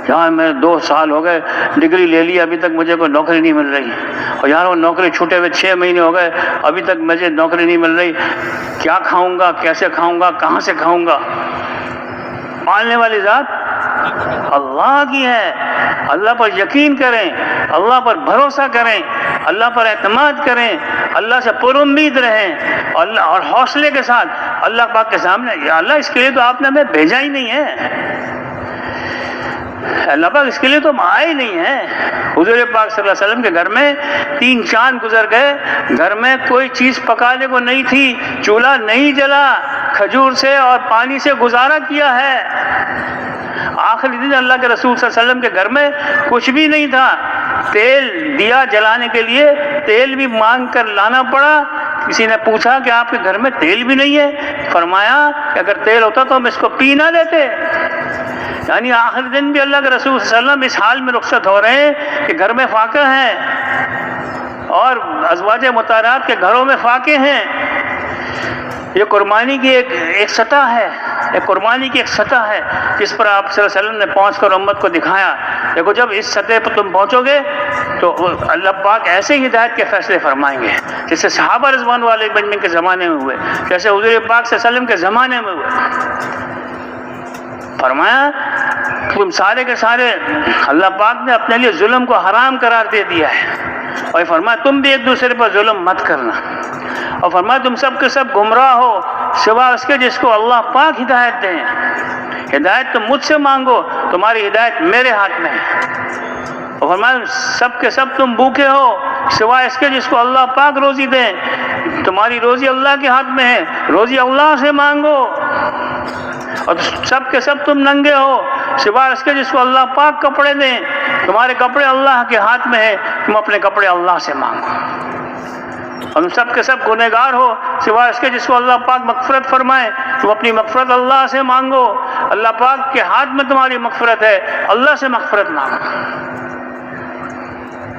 یار میں 2 سال ہو گئے ڈگری لے لی، ابھی تک مجھے کوئی نوکری نہیں مل رہی، اور یار وہ نوکری چھوٹے ہوئے 6 مہینے ہو گئے، ابھی تک مجھے نوکری نہیں مل رہی، کیا کھاؤں گا، کیسے کھاؤں گا، کہاں سے کھاؤں گا؟ پالنے والی ذات اللہ کی ہے۔ اللہ پر یقین کریں، اللہ پر بھروسہ کریں، اللہ پر اعتماد کریں، اللہ سے پر امید رہیں، اور حوصلے کے ساتھ اللہ پاک کے سامنے، یا اللہ اس کے لیے تو آپ نے ہمیں بھیجا ہی نہیں ہے، اللہ پاک اس کے لیے تو ہم آئے ہی نہیں ہیں۔ حضور پاک صلی اللہ علیہ وسلم کے گھر میں 3 چاند گزر گئے، گھر میں کوئی چیز پکانے کو نہیں تھی، چولہا نہیں جلا، کھجور سے اور پانی سے گزارا کیا ہے۔ آخری دن اللہ کے رسول صلی اللہ علیہ وسلم کے گھر میں کچھ بھی نہیں تھا، تیل دیا جلانے کے لیے تیل بھی مانگ کر لانا پڑا۔ کسی نے پوچھا کہ آپ کے گھر میں تیل بھی نہیں ہے؟ فرمایا کہ اگر تیل ہوتا تو ہم اس کو پی نہ لیتے۔ یعنی آخری دن بھی اللہ کے رسول صلی اللہ علیہ وسلم اس حال میں رخصت ہو رہے ہیں کہ گھر میں فاقہ ہیں، اور ازواج مطہرات کے گھروں میں فاقے ہیں۔ یہ قربانی کی ایک سطح ہے، قربانی کی ایک سطح ہے جس پر آپ صلی اللہ علیہ وسلم نے پہنچ کر امت کو دکھایا۔ دیکھو جب اس سطح پر تم پہنچو گے تو اللہ پاک ایسے ہی ہدایت کے فیصلے فرمائیں گے جیسے صحابہ رضوان والے مجمع کے زمانے میں ہوئے، جیسے حضور پاک صلی اللہ علیہ وسلم کے زمانے میں ہوئے۔ فرمایا تم سارے کے سارے، اللہ پاک نے اپنے لیے ظلم کو حرام قرار دے دیا ہے، اور فرمایا تم بھی ایک دوسرے پر ظلم مت کرنا، اور فرمایا تم سب کے سب گمراہ ہو سوا اس کے جس کو اللہ پاک ہدایت دیں۔ ہدایت تم مجھ سے مانگو، تمہاری ہدایت میرے ہاتھ میں ہے۔ اور فرمایا سب کے سب تم بھوکے ہو سوائے اس کے جس کو اللہ پاک روزی دیں، تمہاری روزی اللہ کے ہاتھ میں ہے، روزی اللہ سے مانگو۔ اور سب کے سب تم ننگے ہو سوائے اس کے جس کو اللہ پاک کپڑے دیں، تمہارے کپڑے اللہ کے ہاتھ میں ہیں، تم اپنے کپڑے اللہ سے مانگو۔ اور تم سب کے سب گنہگار ہو سوائے اس کے جس کو اللہ پاک مغفرت فرمائے، تم اپنی مغفرت اللہ سے مانگو۔ اللہ پاک کے ہاتھ میں تمہاری مغفرت ہے، اللہ سے مغفرت مانگو۔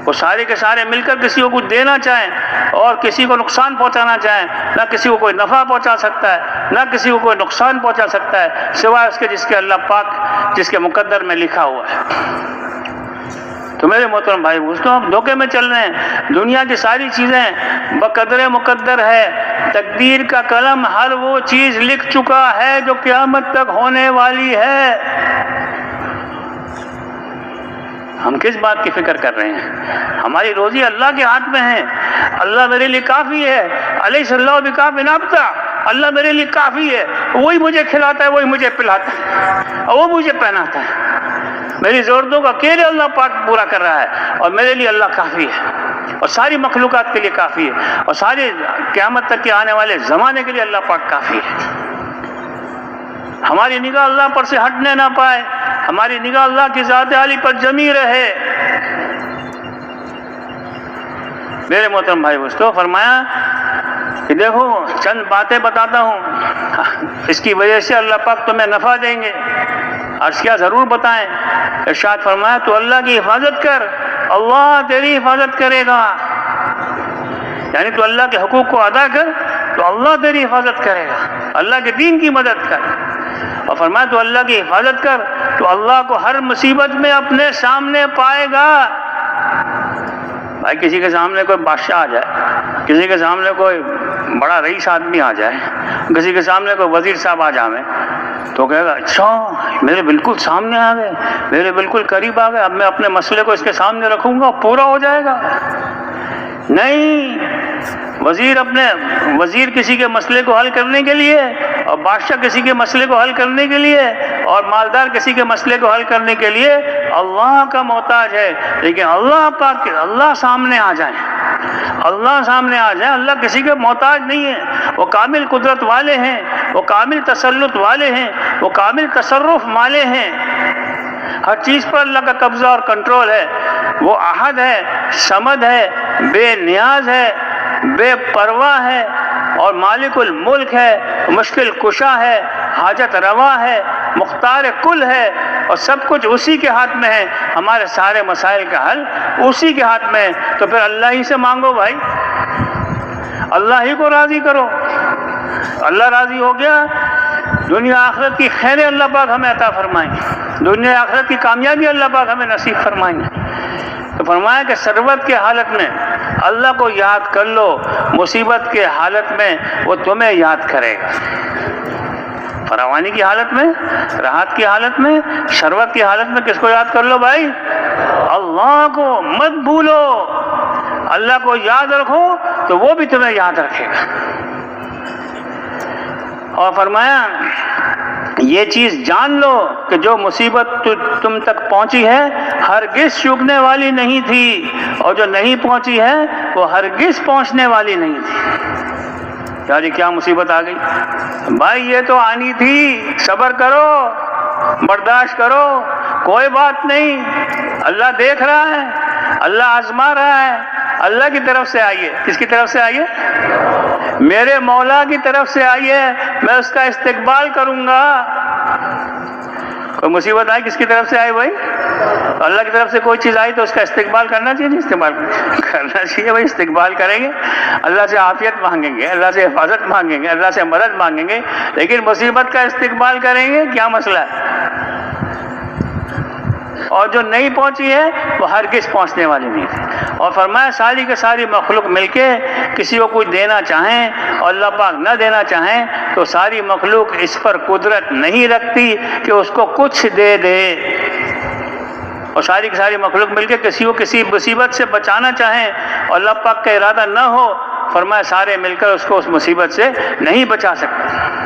وہ سارے کے سارے مل کر کسی کو کچھ دینا چاہیں اور کسی کو نقصان پہنچانا چاہیں، نہ کسی کو کوئی نفع پہنچا سکتا ہے نہ کسی کو کوئی نقصان پہنچا سکتا ہے سوائے اس کے جس کے اللہ پاک جس کے مقدر میں لکھا ہوا ہے۔ تو میرے محترم بھائی دوستو، ہم دھوکے میں چل رہے ہیں۔ دنیا کی ساری چیزیں بقدر مقدر ہے، تقدیر کا قلم ہر وہ چیز لکھ چکا ہے جو قیامت تک ہونے والی ہے۔ ہم کس بات کی فکر کر رہے ہیں؟ ہماری روزی اللہ کے ہاتھ میں ہے، اللہ میرے لیے کافی ہے، الیس اللہ بکاف عبدہ، اللہ میرے لیے کافی ہے، وہی مجھے کھلاتا ہے، وہی مجھے پلاتا ہے، اور وہ مجھے پہناتا ہے۔ میری ضرورتوں کا اکیلے اللہ پاک پورا کر رہا ہے، اور میرے لیے اللہ کافی ہے، اور ساری مخلوقات کے لیے کافی ہے، اور سارے قیامت تک کے آنے والے زمانے کے لیے اللہ پاک کافی ہے۔ ہماری نگاہ اللہ پر سے ہٹنے نہ پائے، ہماری نگاہ اللہ کی ذات عالی پر جمی رہے۔ میرے محترم بھائی دوستو، فرمایا کہ دیکھو چند باتیں بتاتا ہوں، اس کی وجہ سے اللہ پاک تمہیں نفع دیں گے۔ عرض کیا؟ ضرور بتائیں۔ ارشاد فرمایا تو اللہ کی حفاظت کر، اللہ تیری حفاظت کرے گا۔ یعنی تو اللہ کے حقوق کو ادا کر تو اللہ تیری حفاظت کرے گا، اللہ کے دین کی مدد کر، اور فرمایا تو اللہ کی حفاظت کر، تو اللہ کو ہر مصیبت میں اپنے سامنے پائے گا۔ بھائی کسی کے سامنے کوئی بادشاہ آ جائے، کسی کے سامنے کوئی بڑا رئیس آدمی آ جائے، کسی کے سامنے کوئی وزیر صاحب آ جائے تو کہے گا اچھا میرے بالکل سامنے آ گئے، میرے بالکل قریب آ گئے، اب میں اپنے مسئلے کو اس کے سامنے رکھوں گا پورا ہو جائے گا۔ نہیں، وزیر کسی کے مسئلے کو حل کرنے کے لیے، اور بادشاہ کسی کے مسئلے کو حل کرنے کے لیے، اور مالدار کسی کے مسئلے کو حل کرنے کے لیے اللہ کا محتاج ہے، لیکن اللہ سامنے آ جائیں، اللہ سامنے آ جائیں، اللہ کسی کے محتاج نہیں ہے، وہ کامل قدرت والے ہیں، وہ کامل تسلط والے ہیں، وہ کامل تصرف والے ہیں، ہر چیز پر اللہ کا قبضہ اور کنٹرول ہے، وہ احد ہے، صمد ہے، بے نیاز ہے، بے پرواہ ہے، اور مالک الملک ہے، مشکل کشا ہے، حاجت روا ہے، مختار کل ہے، اور سب کچھ اسی کے ہاتھ میں ہے، ہمارے سارے مسائل کا حل اسی کے ہاتھ میں ہے، تو پھر اللہ ہی سے مانگو بھائی، اللہ ہی کو راضی کرو، اللہ راضی ہو گیا، دنیا آخرت کی خیریں اللہ پاک ہمیں عطا فرمائیں گے، دنیا آخرت کی کامیابی اللہ پاک ہمیں نصیب فرمائیں گے۔ تو فرمایا کہ ثروت کے حالت میں اللہ کو یاد کر لو، مصیبت کے حالت میں وہ تمہیں یاد کرے گا، فراوانی کی حالت میں، راحت کی حالت میں، ثروت کی حالت میں کس کو یاد کر لو بھائی؟ اللہ کو مت بھولو، اللہ کو یاد رکھو تو وہ بھی تمہیں یاد رکھے گا۔ اور فرمایا یہ چیز جان لو کہ جو مصیبت تم تک پہنچی ہے ہرگز چوکنے والی نہیں تھی، اور جو نہیں پہنچی ہے وہ ہرگز پہنچنے والی نہیں تھی۔ یار یہ کیا مصیبت آ گئی بھائی، یہ تو آنی تھی، صبر کرو، برداشت کرو، کوئی بات نہیں، اللہ دیکھ رہا ہے، اللہ آزما رہا ہے، اللہ کی طرف سے آئیے۔ کس کی طرف سے آئیے؟ میرے مولا کی طرف سے آئیے، میں اس کا استقبال کروں گا۔ کوئی مصیبت آئی کس کی طرف سے آئی بھائی؟ اللہ کی طرف سے کوئی چیز آئی تو اس کا استقبال کرنا چاہیے، نہیں استقبال کرنا چاہیے بھائی، استقبال کریں گے، اللہ سے عافیت مانگیں گے، اللہ سے حفاظت مانگیں گے، اللہ سے مدد مانگیں گے، لیکن مصیبت کا استقبال کریں گے کیا مسئلہ ہے؟ اور جو نہیں پہنچی ہے وہ ہرگز پہنچنے والی نہیں تھی۔ اور فرمایا ساری کے ساری مخلوق مل کے کسی کو کچھ دینا چاہیں اور اللہ پاک نہ دینا چاہیں تو ساری مخلوق اس پر قدرت نہیں رکھتی کہ اس کو کچھ دے دے، اور ساری کی ساری مخلوق مل کے کسی کو کسی مصیبت سے بچانا چاہیں اور اللہ پاک کا ارادہ نہ ہو، فرمایا سارے مل کر اس کو اس مصیبت سے نہیں بچا سکتے۔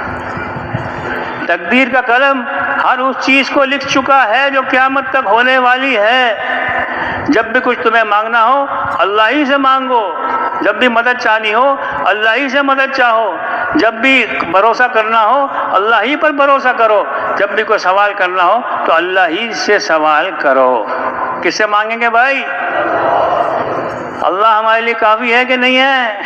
تقدیر کا قلم ہر اس چیز کو لکھ چکا ہے جو قیامت تک ہونے والی ہے۔ جب بھی کچھ تمہیں مانگنا ہو اللہ ہی سے مانگو، جب بھی مدد چاہنی ہو اللہ ہی سے مدد چاہو، جب بھی بھروسہ کرنا ہو اللہ ہی پر بھروسہ کرو، جب بھی کوئی سوال کرنا ہو تو اللہ ہی سے سوال کرو۔ کس سے مانگیں گے بھائی؟ اللہ ہمارے لیے کافی ہے کہ نہیں ہے؟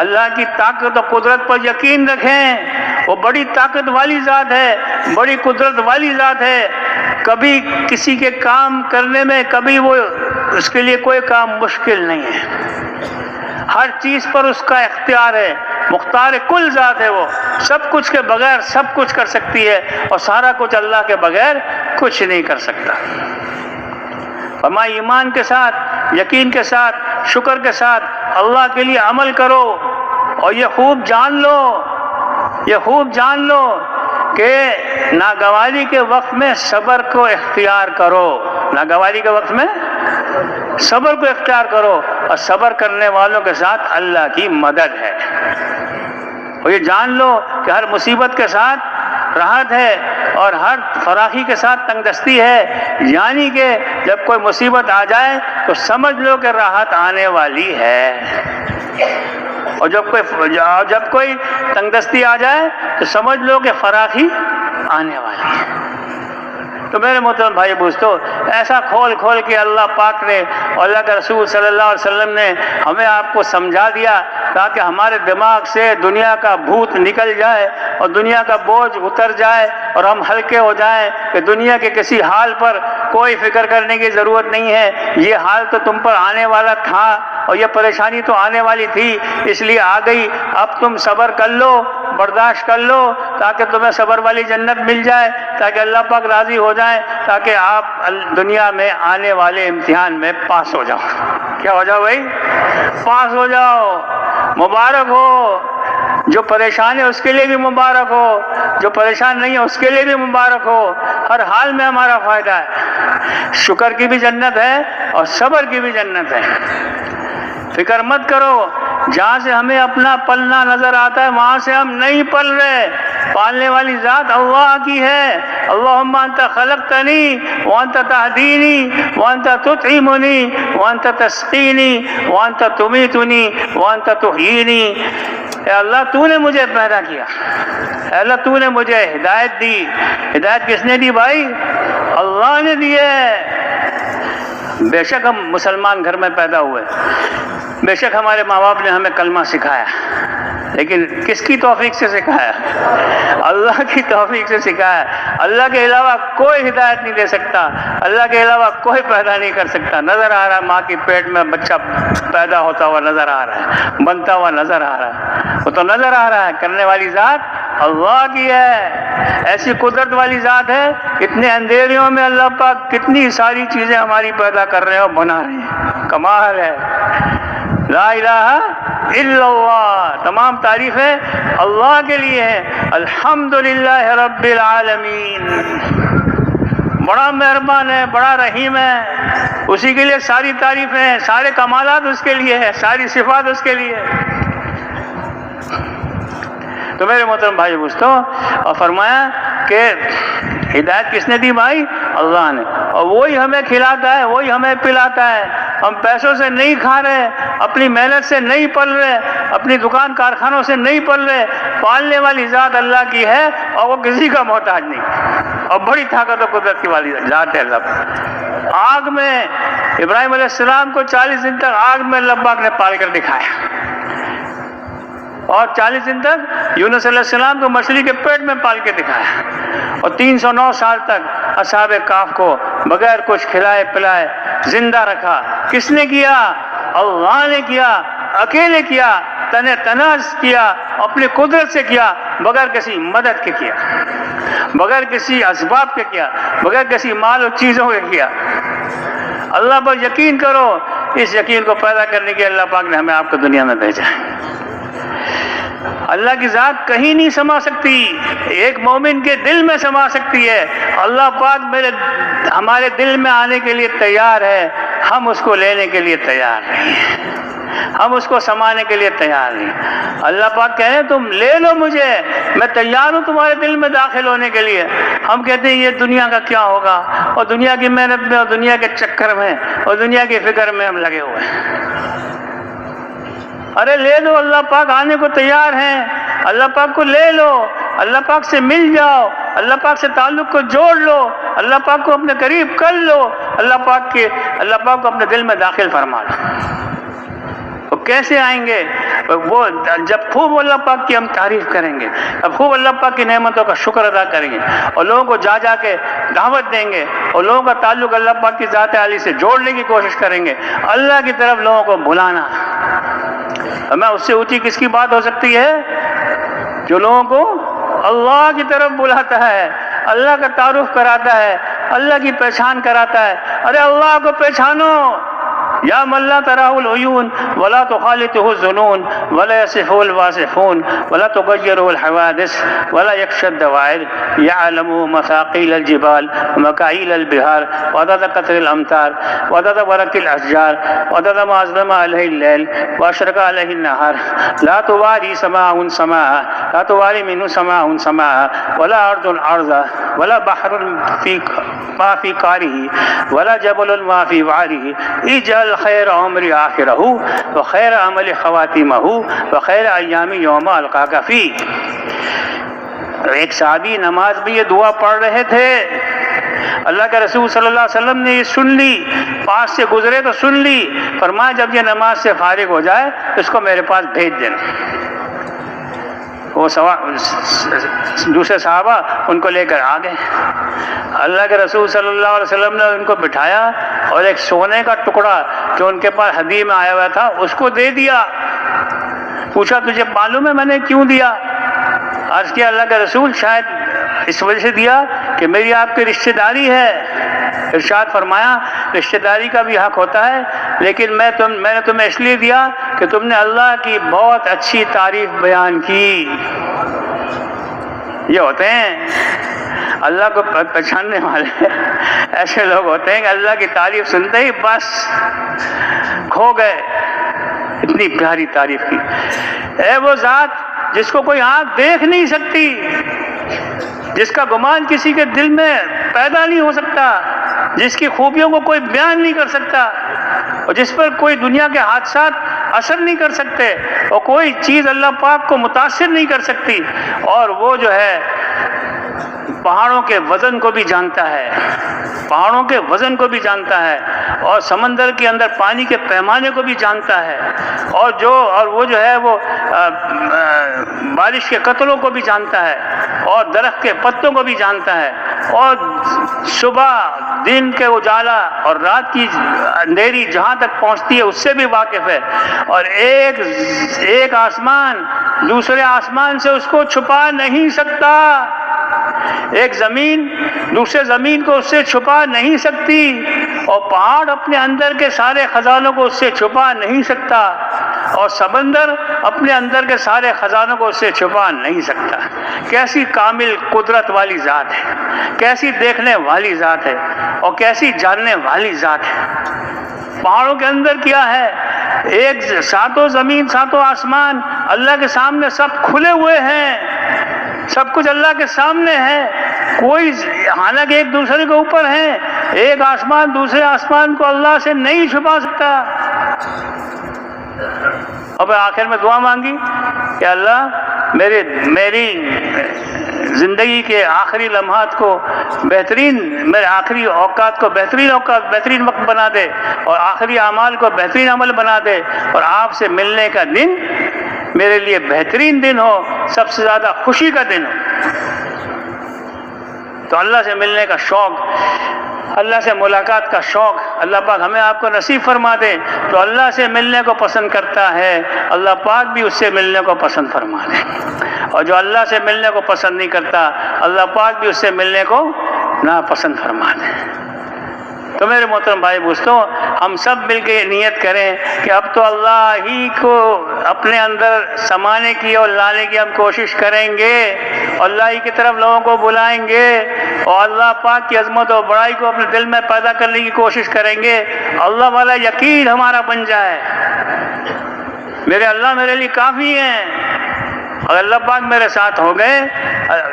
اللہ کی طاقت و قدرت پر یقین رکھیں، وہ بڑی طاقت والی ذات ہے، بڑی قدرت والی ذات ہے، کبھی کسی کے کام کرنے میں کبھی وہ اس کے لیے کوئی کام مشکل نہیں ہے، ہر چیز پر اس کا اختیار ہے، مختار کل ذات ہے، وہ سب کچھ کے بغیر سب کچھ کر سکتی ہے اور سارا کچھ اللہ کے بغیر کچھ نہیں کر سکتا۔ فرمایا ایمان کے ساتھ، یقین کے ساتھ، شکر کے ساتھ اللہ کے لیے عمل کرو، اور یہ خوب جان لو، یہ خوب جان لو کہ ناگواری کے وقت میں صبر کو اختیار کرو، ناگواری کے وقت میں صبر کو اختیار کرو، اور صبر کرنے والوں کے ساتھ اللہ کی مدد ہے۔ اور یہ جان لو کہ ہر مصیبت کے ساتھ راحت ہے اور ہر فراخی کے ساتھ تنگ دستی ہے، یعنی کہ جب کوئی مصیبت آ جائے تو سمجھ لو کہ راحت آنے والی ہے، اور جب کوئی تنگ دستی آ جائے تو سمجھ لو کہ فراخی آنے والی ہے۔ تو میرے محترم بھائی دوستو، ایسا کھول کھول کے اللہ پاک نے اور اللہ کے رسول صلی اللہ علیہ وسلم نے ہمیں آپ کو سمجھا دیا تاکہ ہمارے دماغ سے دنیا کا بھوت نکل جائے اور دنیا کا بوجھ اتر جائے اور ہم ہلکے ہو جائیں کہ دنیا کے کسی حال پر کوئی فکر کرنے کی ضرورت نہیں ہے، یہ حال تو تم پر آنے والا تھا اور یہ پریشانی تو آنے والی تھی، اس لیے آ گئی، اب تم صبر کر لو، برداشت کر لو تاکہ تمہیں صبر والی جنت مل جائے، تاکہ اللہ پاک راضی ہو جائیں، تاکہ آپ دنیا میں آنے والے امتحان میں پاس ہو جاؤ۔ کیا ہو جاؤ بھائی؟ پاس ہو جاؤ۔ مبارک ہو، جو پریشان ہے اس کے لیے بھی مبارک ہو، جو پریشان نہیں ہے اس کے لیے بھی مبارک ہو۔ ہر حال میں ہمارا فائدہ ہے۔ شکر کی بھی جنت ہے اور صبر کی بھی جنت ہے۔ فکر مت کرو، جہاں سے ہمیں اپنا پلنا نظر آتا ہے وہاں سے ہم نہیں پل رہے، پالنے والی ذات اللہ کی ہے۔ اللہم انت خلقتنی وانت تہدینی وانت تطعمنی وانت تسقینی وانت تمیتنی وانت تحیینی۔ اے اللہ تو نے مجھے پیدا کیا، اے اللہ تو نے مجھے ہدایت دی۔ ہدایت کس نے دی بھائی؟ اللہ نے دی ہے۔ بے شک ہم مسلمان گھر میں پیدا ہوئے، بے شک ہمارے ماں باپ نے ہمیں کلمہ سکھایا، لیکن کس کی توفیق سے سکھایا؟ اللہ کی توفیق سے سکھایا۔ اللہ کے علاوہ کوئی ہدایت نہیں دے سکتا، اللہ کے علاوہ کوئی پیدا نہیں کر سکتا۔ نظر آ رہا ہے ماں کی پیٹ میں بچہ پیدا ہوتا ہوا نظر آ رہا ہے، بنتا ہوا نظر آ رہا ہے، وہ تو نظر آ رہا ہے، کرنے والی ذات اللہ کی ہے۔ ایسی قدرت والی ذات ہے، اتنے اندھیریوں میں اللہ پاک کتنی ساری چیزیں ہماری پیدا کر رہے ہیں اور بنا رہے ہیں، کمال ہے۔ لا الہ الا اللہ، تمام تعریفیں اللہ کے لیے ہیں۔ الحمدللہ رب العالمین، بڑا مہربان ہے، بڑا رحیم ہے، اسی کے لیے ساری تعریفیں ہیں، سارے کمالات اس کے لیے ہیں، ساری صفات اس کے لیے۔ تو میرے محترم بھائی دوستو، اور فرمایا کہ ہدایت کس نے دی بھائی؟ اللہ نے، اور وہی ہمیں کھلاتا ہے، وہی ہمیں پلاتا ہے۔ ہم پیسوں سے نہیں کھا رہے، اپنی محنت سے نہیں پل رہے، اپنی دکان کارخانوں سے نہیں پل رہے، پالنے والی ذات اللہ کی ہے اور وہ کسی کا محتاج نہیں، اور بڑی طاقت و قدرت کی والی ذات ہے اللہ۔ آگ میں ابراہیم علیہ السلام کو 40 دن تک آگ میں اللہ پاک نے پال کر دکھایا، اور 40 دن تک یونس علیہ السلام کو مچھلی کے پیٹ میں پال کے دکھایا، اور 309 سال تک اصحاب کہف کو بغیر کچھ کھلائے پلائے زندہ رکھا۔ کس نے کیا؟ اللہ نے کیا، اکیلے کیا، تناز کیا، اپنی قدرت سے کیا، بغیر کسی مدد کے کیا، بغیر کسی اسباب کے کیا، بغیر کسی مال و چیزوں کے کیا۔ اللہ پر یقین کرو، اس یقین کو پیدا کرنے کے اللہ پاک نے ہمیں آپ کو دنیا میں بھیجا ہے۔ اللہ کی ذات کہیں نہیں سما سکتی، ایک مومن کے دل میں سما سکتی ہے۔ اللہ پاک ہمارے دل میں آنے کے لیے تیار ہے، ہم اس کو لینے کے لیے تیار نہیں ہیں، ہم اس کو سمانے کے لیے تیار نہیں۔ اللہ پاک کہے تم لے لو مجھے، میں تیار ہوں تمہارے دل میں داخل ہونے کے لیے۔ ہم کہتے ہیں یہ دنیا کا کیا ہوگا، اور دنیا کی محنت میں اور دنیا کے چکر میں اور دنیا کی فکر میں ہم لگے ہوئے ہیں۔ ارے لے لو، اللہ پاک آنے کو تیار ہیں، اللہ پاک کو لے لو، اللہ پاک سے مل جاؤ، اللہ پاک سے تعلق کو جوڑ لو، اللہ پاک کو اپنے قریب کر لو، اللہ پاک کو اپنے دل میں داخل فرما لو۔ وہ کیسے آئیں گے؟ وہ جب خوب اللہ پاک کی ہم تعریف کریں گے، اب خوب اللہ پاک کی نعمتوں کا شکر ادا کریں گے، اور لوگوں کو جا جا کے دعوت دیں گے، اور لوگوں کا تعلق اللہ پاک کی ذات عالی سے جوڑنے کی کوشش کریں گے، اللہ کی طرف لوگوں کو بلانا۔ ہمیں اس سے اونچی کس کی بات ہو سکتی ہے؟ جو لوگوں کو اللہ کی طرف بلاتا ہے، اللہ کا تعارف کراتا ہے، اللہ کی پہچان کراتا ہے۔ ارے اللہ کو پہچانو، یا من لا تراه العیون ولا تخالطه الظنون ولا يصفه الواصفون ولا تغيره الحوادث ولا يخشى الدوائر يعلم مثاقيل الجبال ومكاييل البحار وعدد قطر الامطار وعدد ورق الاشجار وعدد ما اظلم عليه الليل واشرق عليه النهار لا تواري سماء سماء لا تواري منه سماء سماء ولا ارض ارضا ولا بحر ما في قاره ولا جبل ما في وعره اجعل خیر عمر آخرہ وخیر عمل خواتمہ وخیر ایام یوم القاک فی۔ ایک صحابی نماز میں یہ دعا پڑھ رہے تھے، اللہ کے رسول صلی اللہ علیہ وسلم نے یہ سن لی، پاس سے گزرے تو سن لی، فرمایا جب یہ نماز سے فارغ ہو جائے اس کو میرے پاس بھیج دینا۔ وہ دوسرے صحابہ ان کو لے کر آ گئے، اللہ کے رسول صلی اللہ علیہ وسلم نے ان کو بٹھایا اور ایک سونے کا ٹکڑا جو ان کے پاس ہدیے میں آیا ہوا تھا اس کو دے دیا۔ پوچھا تجھے معلوم ہے میں نے کیوں دیا؟ عرض کیا اللہ کا رسول شاید اس وجہ سے دیا کہ میری آپ کی رشتہ داری ہے۔ ارشاد فرمایا رشتہ داری کا بھی حق ہوتا ہے، لیکن میں نے تمہیں اس لیے دیا کہ تم نے اللہ کی بہت اچھی تعریف بیان کی۔ یہ ہوتے ہیں اللہ کو پہچاننے والے، ایسے لوگ ہوتے ہیں کہ اللہ کی تعریف سنتے ہی بس کھو گئے، اتنی پیاری تعریف کی۔ اے وہ ذات جس کو کوئی آنکھ دیکھ نہیں سکتی، جس کا گمان کسی کے دل میں پیدا نہیں ہو سکتا، جس کی خوبیوں کو کوئی بیان نہیں کر سکتا، اور جس پر کوئی دنیا کے حادثات اثر نہیں کر سکتے، اور کوئی چیز اللہ پاک کو متاثر نہیں کر سکتی، اور وہ جو ہے پہاڑوں کے وزن کو بھی جانتا ہے، پہاڑوں کے وزن کو بھی جانتا ہے، اور سمندر کے اندر پانی کے پیمانے کو بھی جانتا ہے، اور وہ جو ہے وہ بارش کے قطروں کو بھی جانتا ہے، اور درخت کے پتوں کو بھی جانتا ہے، اور صبح دن کے اجالا اور رات کی اندھیری جہاں تک پہنچتی ہے اس سے بھی واقف ہے، اور ایک آسمان دوسرے آسمان سے اس کو چھپا نہیں سکتا، ایک زمین دوسرے زمین کو اس سے چھپا نہیں سکتی، اور پہاڑ اپنے اندر کے سارے خزانوں کو اس سے چھپا نہیں سکتا، اور سمندر اپنے اندر کے سارے خزانوں کو اس سے چھپا نہیں سکتا۔ کیسی کامل قدرت والی ذات ہے، کیسی دیکھنے والی ذات ہے، اور کیسی جاننے والی ذات ہے۔ پہاڑوں کے اندر کیا ہے، ایک ساتوں زمین ساتوں آسمان اللہ کے سامنے سب کھلے ہوئے ہیں، سب کچھ اللہ کے سامنے ہے، کوئی حالانکہ ایک دوسرے کے اوپر ہے، ایک آسمان دوسرے آسمان کو اللہ سے نہیں چھپا سکتا۔ اور پھر آخر میں دعا مانگی کہ اللہ میری زندگی کے آخری لمحات کو بہترین، میرے آخری اوقات کو بہترین اوقات، بہترین وقت بنا دے، اور آخری اعمال کو بہترین عمل بنا دے، اور آپ سے ملنے کا دن میرے لیے بہترین دن ہو، سب سے زیادہ خوشی کا دن ہو۔ تو اللہ سے ملنے کا شوق، اللہ سے ملاقات کا شوق اللہ پاک ہمیں آپ کو نصیب فرما دے۔ تو اللہ سے ملنے کو پسند کرتا ہے، اللہ پاک بھی اس سے ملنے کو پسند فرما دے، اور جو اللہ سے ملنے کو پسند نہیں کرتا اللہ پاک بھی اس سے ملنے کو ناپسند فرما دے۔ تو میرے محترم بھائی دوستوں، ہم سب مل کے یہ نیت کریں کہ اب تو اللہ ہی کو اپنے اندر سمانے کی اور لانے کی ہم کوشش کریں گے، اور اللہ ہی کی طرف لوگوں کو بلائیں گے، اور اللہ پاک کی عظمت اور بڑائی کو اپنے دل میں پیدا کرنے کی کوشش کریں گے۔ اللہ والا یقین ہمارا بن جائے، میرے اللہ میرے لیے کافی ہیں، اور اللہ پاک میرے ساتھ ہو گئے۔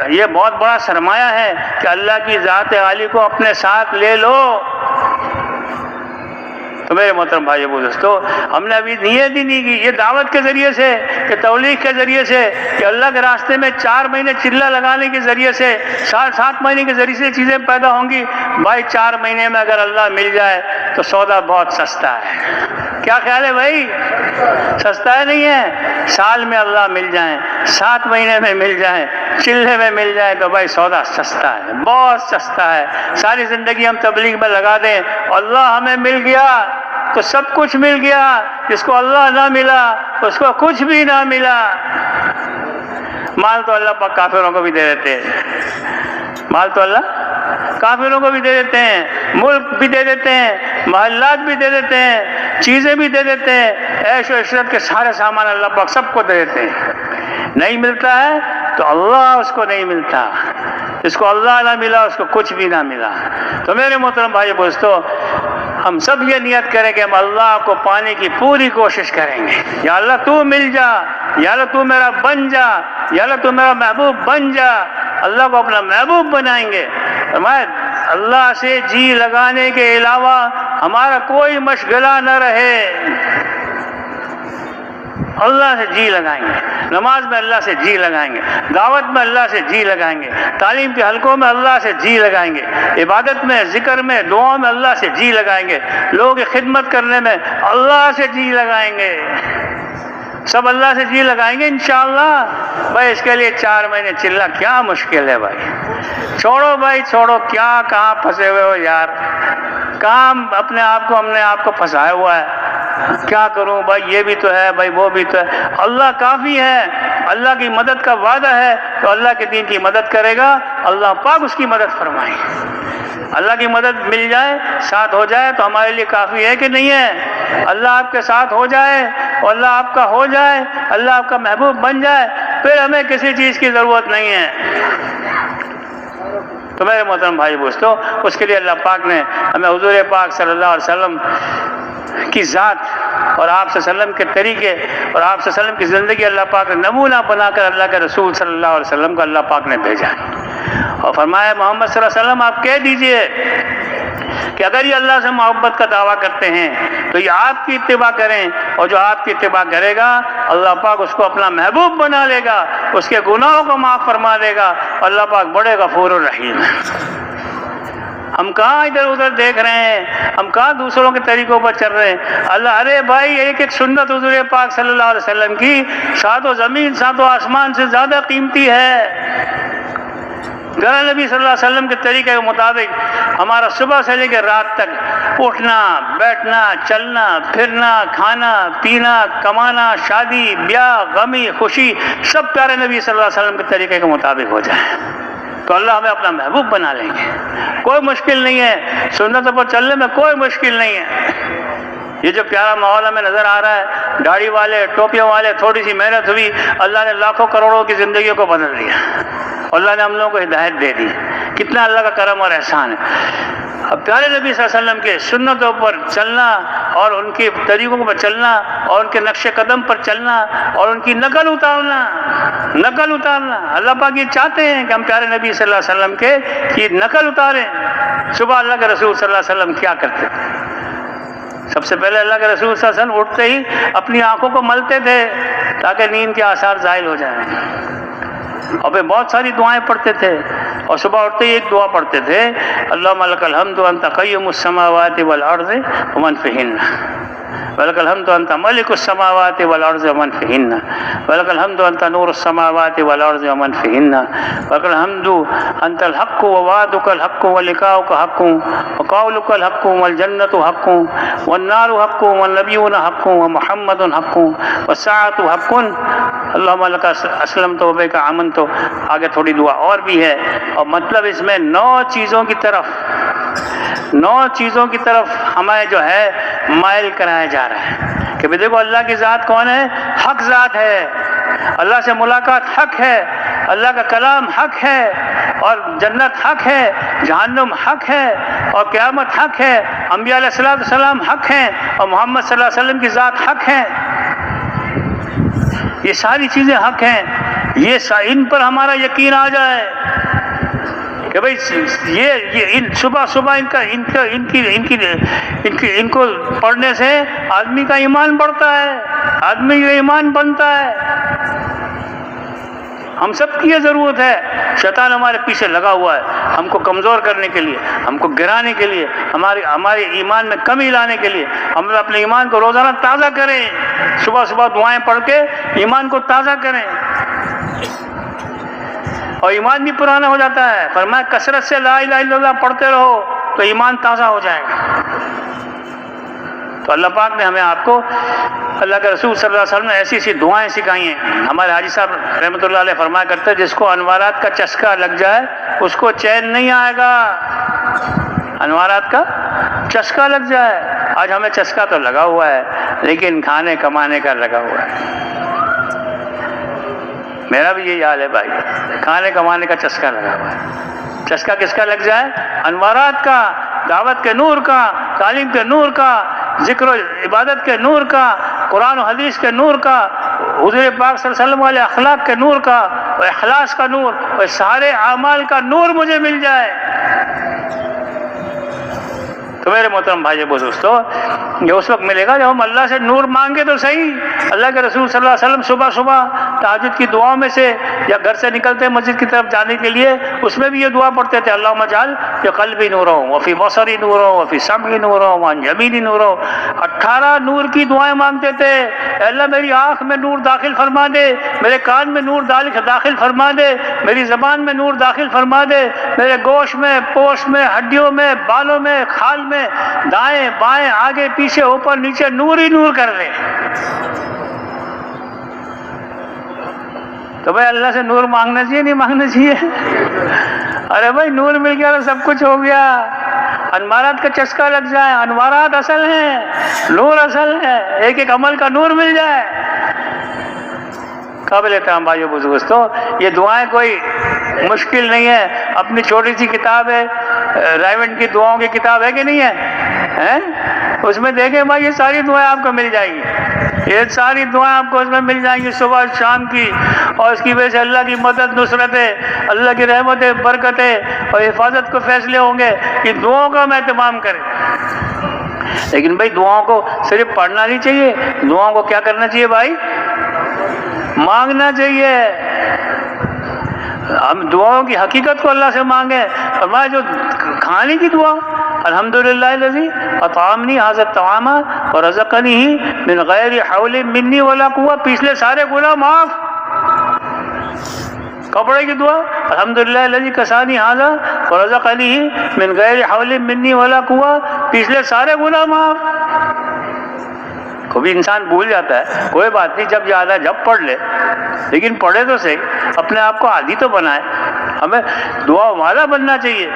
یہ بہت بڑا سرمایہ ہے کہ اللہ کی ذات عالی کو اپنے ساتھ لے لو۔ تو میرے محترم بھائی دوستو، ہم نے ابھی نیت ہی نہیں کی، یہ دعوت کے ذریعے سے، کہ تبلیغ کے ذریعے سے، کہ اللہ کے راستے میں 4 مہینے چلہ لگانے کے ذریعے سے، 7 مہینے کے ذریعے سے چیزیں پیدا ہوں گی۔ بھائی 4 مہینے میں اگر اللہ مل جائے تو سودا بہت سستا ہے۔ کیا خیال ہے بھائی؟ سستا ہے نہیں ہے؟ سال میں اللہ مل جائیں، 7 مہینے میں مل جائیں، چلے میں مل جائے تو بھائی سودا سستا ہے، بہت سستا ہے۔ ساری زندگی ہم تبلیغ میں لگا دیں، اللہ ہمیں مل گیا تو سب کچھ مل گیا، جس کو اللہ نہ ملا اس کو کچھ بھی نہ ملا۔ مال تو اللہ پاک کافروں کو بھی دے دیتے ہیں، مال تو اللہ کافروں کو بھی دے دیتے ہیں، ملک بھی دے دیتے ہیں، محلات بھی دے دیتے ہیں، چیزیں بھی دے دیتے ہیں، عیش و عشرت کے سارے سامان اللہ پاک سب کو دے دیتے ہیں۔ نہیں ملتا ہے تو اللہ اس کو نہیں ملتا، جس کو اللہ نہ ملا اس کو کچھ بھی نہ ملا۔ تو میرے محترم بھائی دوستو، ہم سب یہ نیت کریں کہ ہم اللہ کو پانے کی پوری کوشش کریں گے۔ یا اللہ تو مل جا، یا اللہ تو میرا بن جا، یا اللہ تو میرا محبوب بن جا۔ اللہ کو اپنا محبوب بنائیں گے۔ اللہ سے جی لگانے کے علاوہ ہمارا کوئی مشغلہ نہ رہے، اللہ سے جی لگائیں گے، نماز میں اللہ سے جی لگائیں گے، دعوت میں اللہ سے جی لگائیں گے، تعلیم کے حلقوں میں اللہ سے جی لگائیں گے، عبادت میں، ذکر میں، دعاؤں میں اللہ سے جی لگائیں گے، لوگوں کی خدمت کرنے میں اللہ سے جی لگائیں گے، سب اللہ سے جی لگائیں گے انشاءاللہ۔ بھائی اس کے لیے 4 مہینے چلنا کیا مشکل ہے بھائی، چھوڑو بھائی چھوڑو، کیا کہاں پھنسے ہوئے ہو یار، کہاں اپنے آپ کو پھنسایا ہوا ہے، کیا کروں بھائی، یہ بھی تو ہے بھائی، وہ بھی تو ہے۔ اللہ کافی ہے، اللہ کی مدد کا وعدہ ہے تو اللہ کے دین کی مدد کرے گا، اللہ پاک اس کی مدد فرمائے۔ اللہ کی مدد مل جائے، ساتھ ہو جائے تو ہمارے لیے کافی ہے کہ نہیں ہے؟ اللہ آپ کے ساتھ ہو جائے اور اللہ آپ کا ہو جائے، اللہ آپ کا محبوب بن جائے، پھر ہمیں کسی چیز کی ضرورت نہیں ہے۔ تو میرے محترم بھائی دوستو، اس کے لیے اللہ پاک نے ہمیں حضور پاک صلی اللہ علیہ وسلم کی ذات اور آپ صلی اللہ علیہ وسلم کے طریقے اور آپ صلی اللہ علیہ وسلم کی زندگی اللہ پاک نے نمونہ بنا کر اللہ کے رسول صلی اللہ علیہ وسلم کو اللہ پاک نے بھیجا اور فرمایا محمد صلی اللہ علیہ وسلم آپ کہہ دیجئے کہ اگر یہ اللہ سے محبت کا دعویٰ کرتے ہیں تو یہ آپ کی اتباع کریں، اور جو آپ کی اتباع کرے گا اللہ پاک اس کو اپنا محبوب بنا لے گا، اس کے گناہوں کو معاف فرما دے گا، اللہ پاک بڑے غفور الرحیم ہے۔ ہم کہاں ادھر ادھر دیکھ رہے ہیں، ہم کہاں دوسروں کے طریقوں پر چل رہے ہیں۔ اللہ، ارے بھائی ایک ایک سنت حضور پاک صلی اللہ علیہ وسلم کی سات و زمین سات و آسمان سے زیادہ قیمتی ہے۔ اگر نبی صلی اللہ علیہ وسلم کے طریقے کے مطابق ہمارا صبح سے لے کے رات تک اٹھنا بیٹھنا چلنا پھرنا کھانا پینا کمانا شادی بیاہ غمی خوشی سب پیارے نبی صلی اللہ علیہ وسلم کے طریقے کے مطابق ہو جائے تو اللہ ہمیں اپنا محبوب بنا لیں گے۔ کوئی مشکل نہیں ہے، سنتوں پر چلنے میں کوئی مشکل نہیں ہے۔ یہ جو پیارا ماحول ہمیں نظر آ رہا ہے، داڑھی والے ٹوپیوں والے، تھوڑی سی محنت ہوئی، اللہ نے لاکھوں کروڑوں کی زندگیوں کو بدل دیا، اللہ نے ہم لوگوں کو ہدایت دے دی۔ کتنا اللہ کا کرم اور احسان ہے۔ اب پیارے نبی صلی اللہ علیہ وسلم کے سنتوں پر چلنا اور ان کے طریقوں پر چلنا اور ان کے نقش قدم پر چلنا اور ان کی نقل اتارنا اللہ پاک یہ چاہتے ہیں کہ ہم پیارے نبی صلی اللہ علیہ وسلم کے کی نقل اتاریں۔ صبح اللہ کے رسول صلی اللہ علیہ وسلم کیا کرتے تھے؟ سب سے پہلے اللہ کے رسول صلی اللہ علیہ وسلم اٹھتے ہی اپنی آنکھوں کو ملتے تھے تاکہ نیند کے آثار زائل ہو جائیں، اور پھر بہت ساری دعائیں پڑھتے تھے، اور صبح اٹھتے ہی ایک دعا پڑھتے تھے، اللہم لک الحمد انت قیم السماوات والارض ومن فیہن، ولک الحمد انت ملک السماوات والارض ومن فیہن، ولک الحمد انت نور السماوات والارض ومن فیہن، ولک الحمد انت الحق ووعدک الحق ولقاؤک حق وقولک الحق والجنت حق والنار حق والنبیون حق ومحمد حق والساعۃ حق اللہم لک اسلمت وبک آمنت۔ آگے تھوڑی دعا اور بھی ہے، اور مطلب اس میں 9 چیزوں کی طرف ہمیں جو ہے مائل کرایا جا رہا ہے کہ دیکھو اللہ کی ذات کون ہے؟ حق ذات ہے، اللہ سے ملاقات حق ہے، اللہ کا کلام حق ہے، اور جنت حق ہے، جہنم حق ہے، اور قیامت حق ہے، انبیاء علیہ السلام حق ہیں، اور محمد صلی اللہ علیہ وسلم کی ذات حق ہے۔ یہ ساری چیزیں حق ہیں، ان پر ہمارا یقین آ جائے کہ بھئی یہ صبح ان کو پڑھنے سے آدمی کا ایمان بڑھتا ہے، آدمی کا ایمان بنتا ہے۔ ہم سب کی یہ ضرورت ہے، شیطان ہمارے پیچھے لگا ہوا ہے ہم کو کمزور کرنے کے لیے، ہم کو گرانے کے لیے، ہمارے ایمان میں کمی لانے کے لیے۔ ہم اپنے ایمان کو روزانہ تازہ کریں، صبح دعائیں پڑھ کے ایمان کو تازہ کریں، اور ایمان بھی پرانا ہو جاتا ہے۔ فرمایا کثرت سے لا الہ الا اللہ پڑھتے رہو تو ایمان تازہ ہو جائے گا۔ تو اللہ پاک نے ہمیں آپ کو اللہ کے رسول صلی اللہ علیہ وسلم نے ایسی ایسی دعائیں سکھائی ہیں۔ ہمارے حاجی صاحب رحمۃ اللہ علیہ فرمایا کرتے جس کو انوارات کا چسکا لگ جائے اس کو چین نہیں آئے گا۔ انوارات کا چسکا لگ جائے، آج ہمیں چسکا تو لگا ہوا ہے لیکن کھانے کمانے کا لگا ہوا ہے۔ میرا بھی یہی حال ہے بھائی، کھانے کمانے کا چسکا لگا ہوا ہے۔ چسکا کس کا لگ جائے؟ انوارات کا، دعوت کے نور کا، تعلیم کے نور کا، ذکر و عبادت کے نور کا، قرآن و حدیث کے نور کا، حضور پاک صلی اللہ علیہ وسلم والے اخلاق کے نور کا، اور اخلاص کا نور، اور سارے اعمال کا نور مجھے مل جائے۔ تو میرے محترم بھائی دوستو، یہ اس وقت ملے گا جب ہم اللہ سے نور مانگے تو صحیح۔ اللہ کے رسول صلی اللہ علیہ وسلم صبح تہجد کی دعاؤں میں سے یا گھر سے نکلتے مسجد کی طرف جانے کے لیے اس میں بھی یہ دعا پڑھتے تھے، اللہم اجعل فی قلبی نورا وفی بصری نورا وفی سمعی نورا وعن یمینی نورا۔ 18 نور کی دعائیں مانگتے تھے، اے اللہ میری آنکھ میں نور داخل فرما دے، میرے کان میں نور داخل فرما دے، میری زبان میں نور داخل فرما دے، میرے گوشت میں، پوست میں، ہڈیوں میں، بالوں میں، کھال میں، دائیں بائیں آگے پیچھے اوپر نیچے نور ہی نور کر دے۔ تو بھائی اللہ سے نور مانگنا چاہیے نہیں مانگنا چاہیے؟ ارے بھائی نور مل گیا تو سب کچھ ہو گیا، انوارات کا چسکا لگ جائے، انوارات اصل ہیں، نور اصل ہے، ایک ایک عمل کا نور مل جائے۔ قابل احترام بھائیو بزرگوں، یہ دعائیں کوئی مشکل نہیں ہے، اپنی چھوٹی سی کتاب ہے رائیونڈ کی دعاؤں کی کتاب ہے کہ نہیں ہے؟ اس میں دیکھیں بھائی یہ ساری دعائیں آپ کو مل جائیں گی، یہ ساری دعائیں آپ کو اس میں مل جائیں گی صبح شام کی، اور اس کی وجہ سے اللہ کی مدد، نصرتیں، اللہ کی رحمتیں، برکتیں اور حفاظت کو فیصلے ہوں گے کہ دعاؤں کا ہم اہتمام کریں۔ لیکن بھائی دعاؤں کو صرف پڑھنا نہیں چاہیے، دعاؤں کو کیا کرنا چاہیے بھائی؟ مانگنا چاہیے۔ ہم دعاؤں کی حقیقت کو اللہ سے مانگیں۔ فرمایا جو کھانے کی دعا، الحمدللہ الذی اطعمنی ھذا الطعام ورزقنی من غیر حول منی ولا قوہ، پچھلے سارے گناہ معاف۔ کپڑے کی دعا، الحمدللہ الذی کسانی ھذا ورزقنی من غیر حول منی ولا قوہ، پچھلے سارے گناہ معاف۔ کبھی انسان بھول جاتا ہے، کوئی بات نہیں، جب یاد ہے جب پڑھ لے، لیکن پڑھے تو صحیح، اپنے آپ کو عادی تو بنائے۔ ہمیں دعا والا بننا چاہیے۔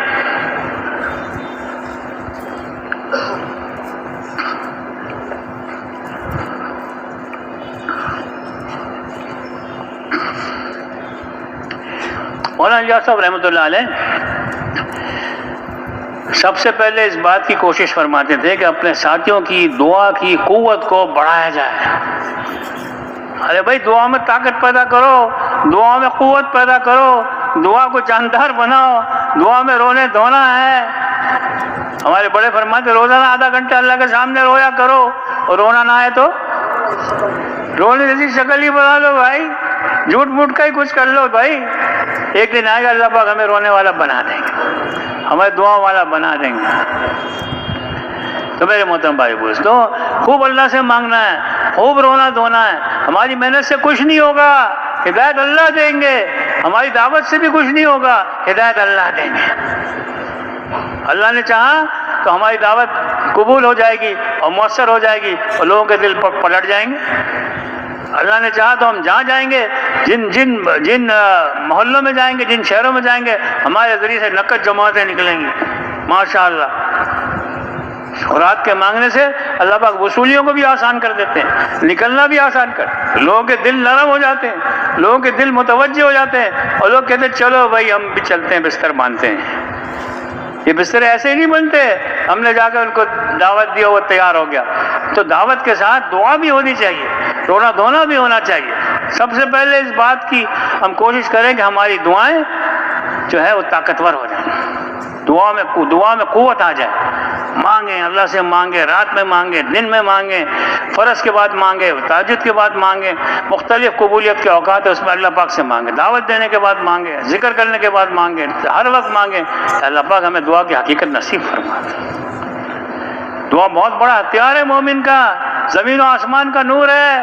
مولانا الیاس صاحب رحمۃ اللہ علیہ سب سے پہلے اس بات کی کوشش فرماتے تھے کہ اپنے ساتھیوں کی دعا کی قوت کو بڑھایا جائے۔ ارے بھائی دعا میں طاقت پیدا کرو، دعا میں قوت پیدا کرو، دعا کو جاندار بناؤ، دعا میں رونے دھونا ہے۔ ہمارے بڑے فرماتے روزانہ آدھا گھنٹہ اللہ کے سامنے رویا کرو، اور رونا نہ آئے تو رونے جیسی شکل ہی بنا لو بھائی، جھوٹ موٹ کا ہی کچھ کر لو بھائی، ایک دن آئے گا اللہ پاک ہمیں رونے والا بنا دیں گے، ہمیں دعا والا بنا دیں گے۔ تو میرے محترم بھائی دوستو، خوب اللہ سے مانگنا ہے، خوب رونا دھونا ہے۔ ہماری محنت سے کچھ نہیں ہوگا، ہدایت اللہ دیں گے۔ ہماری دعوت سے بھی کچھ نہیں ہوگا، ہدایت اللہ دیں گے۔ اللہ نے چاہا تو ہماری دعوت قبول ہو جائے گی اور مؤثر ہو جائے گی، اور لوگوں کے دل پلٹ جائیں گے۔ اللہ نے چاہا تو ہم جہاں جائیں گے، جن محلوں میں جائیں گے، جن شہروں میں جائیں گے، ہمارے ذریعے سے نقد جماعتیں نکلیں گی ماشاءاللہ۔ خیرات کے مانگنے سے اللہ پاک وصولیوں کو بھی آسان کر دیتے ہیں، نکلنا بھی آسان کر، لوگوں کے دل نرم ہو جاتے ہیں، لوگوں کے دل متوجہ ہو جاتے ہیں، اور لوگ کہتے ہیں چلو بھائی ہم بھی چلتے ہیں، بستر باندھتے ہیں۔ یہ بستر ایسے ہی نہیں بنتے، ہم نے جا کے ان کو دعوت دیا، وہ تیار ہو گیا۔ تو دعوت کے ساتھ دعا بھی ہونی چاہیے، رونا دھونا بھی ہونا چاہیے۔ سب سے پہلے اس بات کی ہم کوشش کریں کہ ہماری دعائیں جو ہے وہ طاقتور ہو جائیں، دعا میں قوت آ جائے۔ مانگیں، اللہ سے مانگیں، رات میں مانگیں، دن میں مانگیں، فرض کے بعد مانگیں، تہجد کے بعد مانگیں، مختلف قبولیت کے اوقات ہے اس میں اللہ پاک سے مانگیں، دعوت دینے کے بعد مانگیں، ذکر کرنے کے بعد مانگیں، ہر وقت مانگیں۔ اللہ پاک ہمیں دعا کی حقیقت نصیب فرمائے۔ دعا بہت بڑا ہتھیار ہے مومن کا، زمین و آسمان کا نور ہے،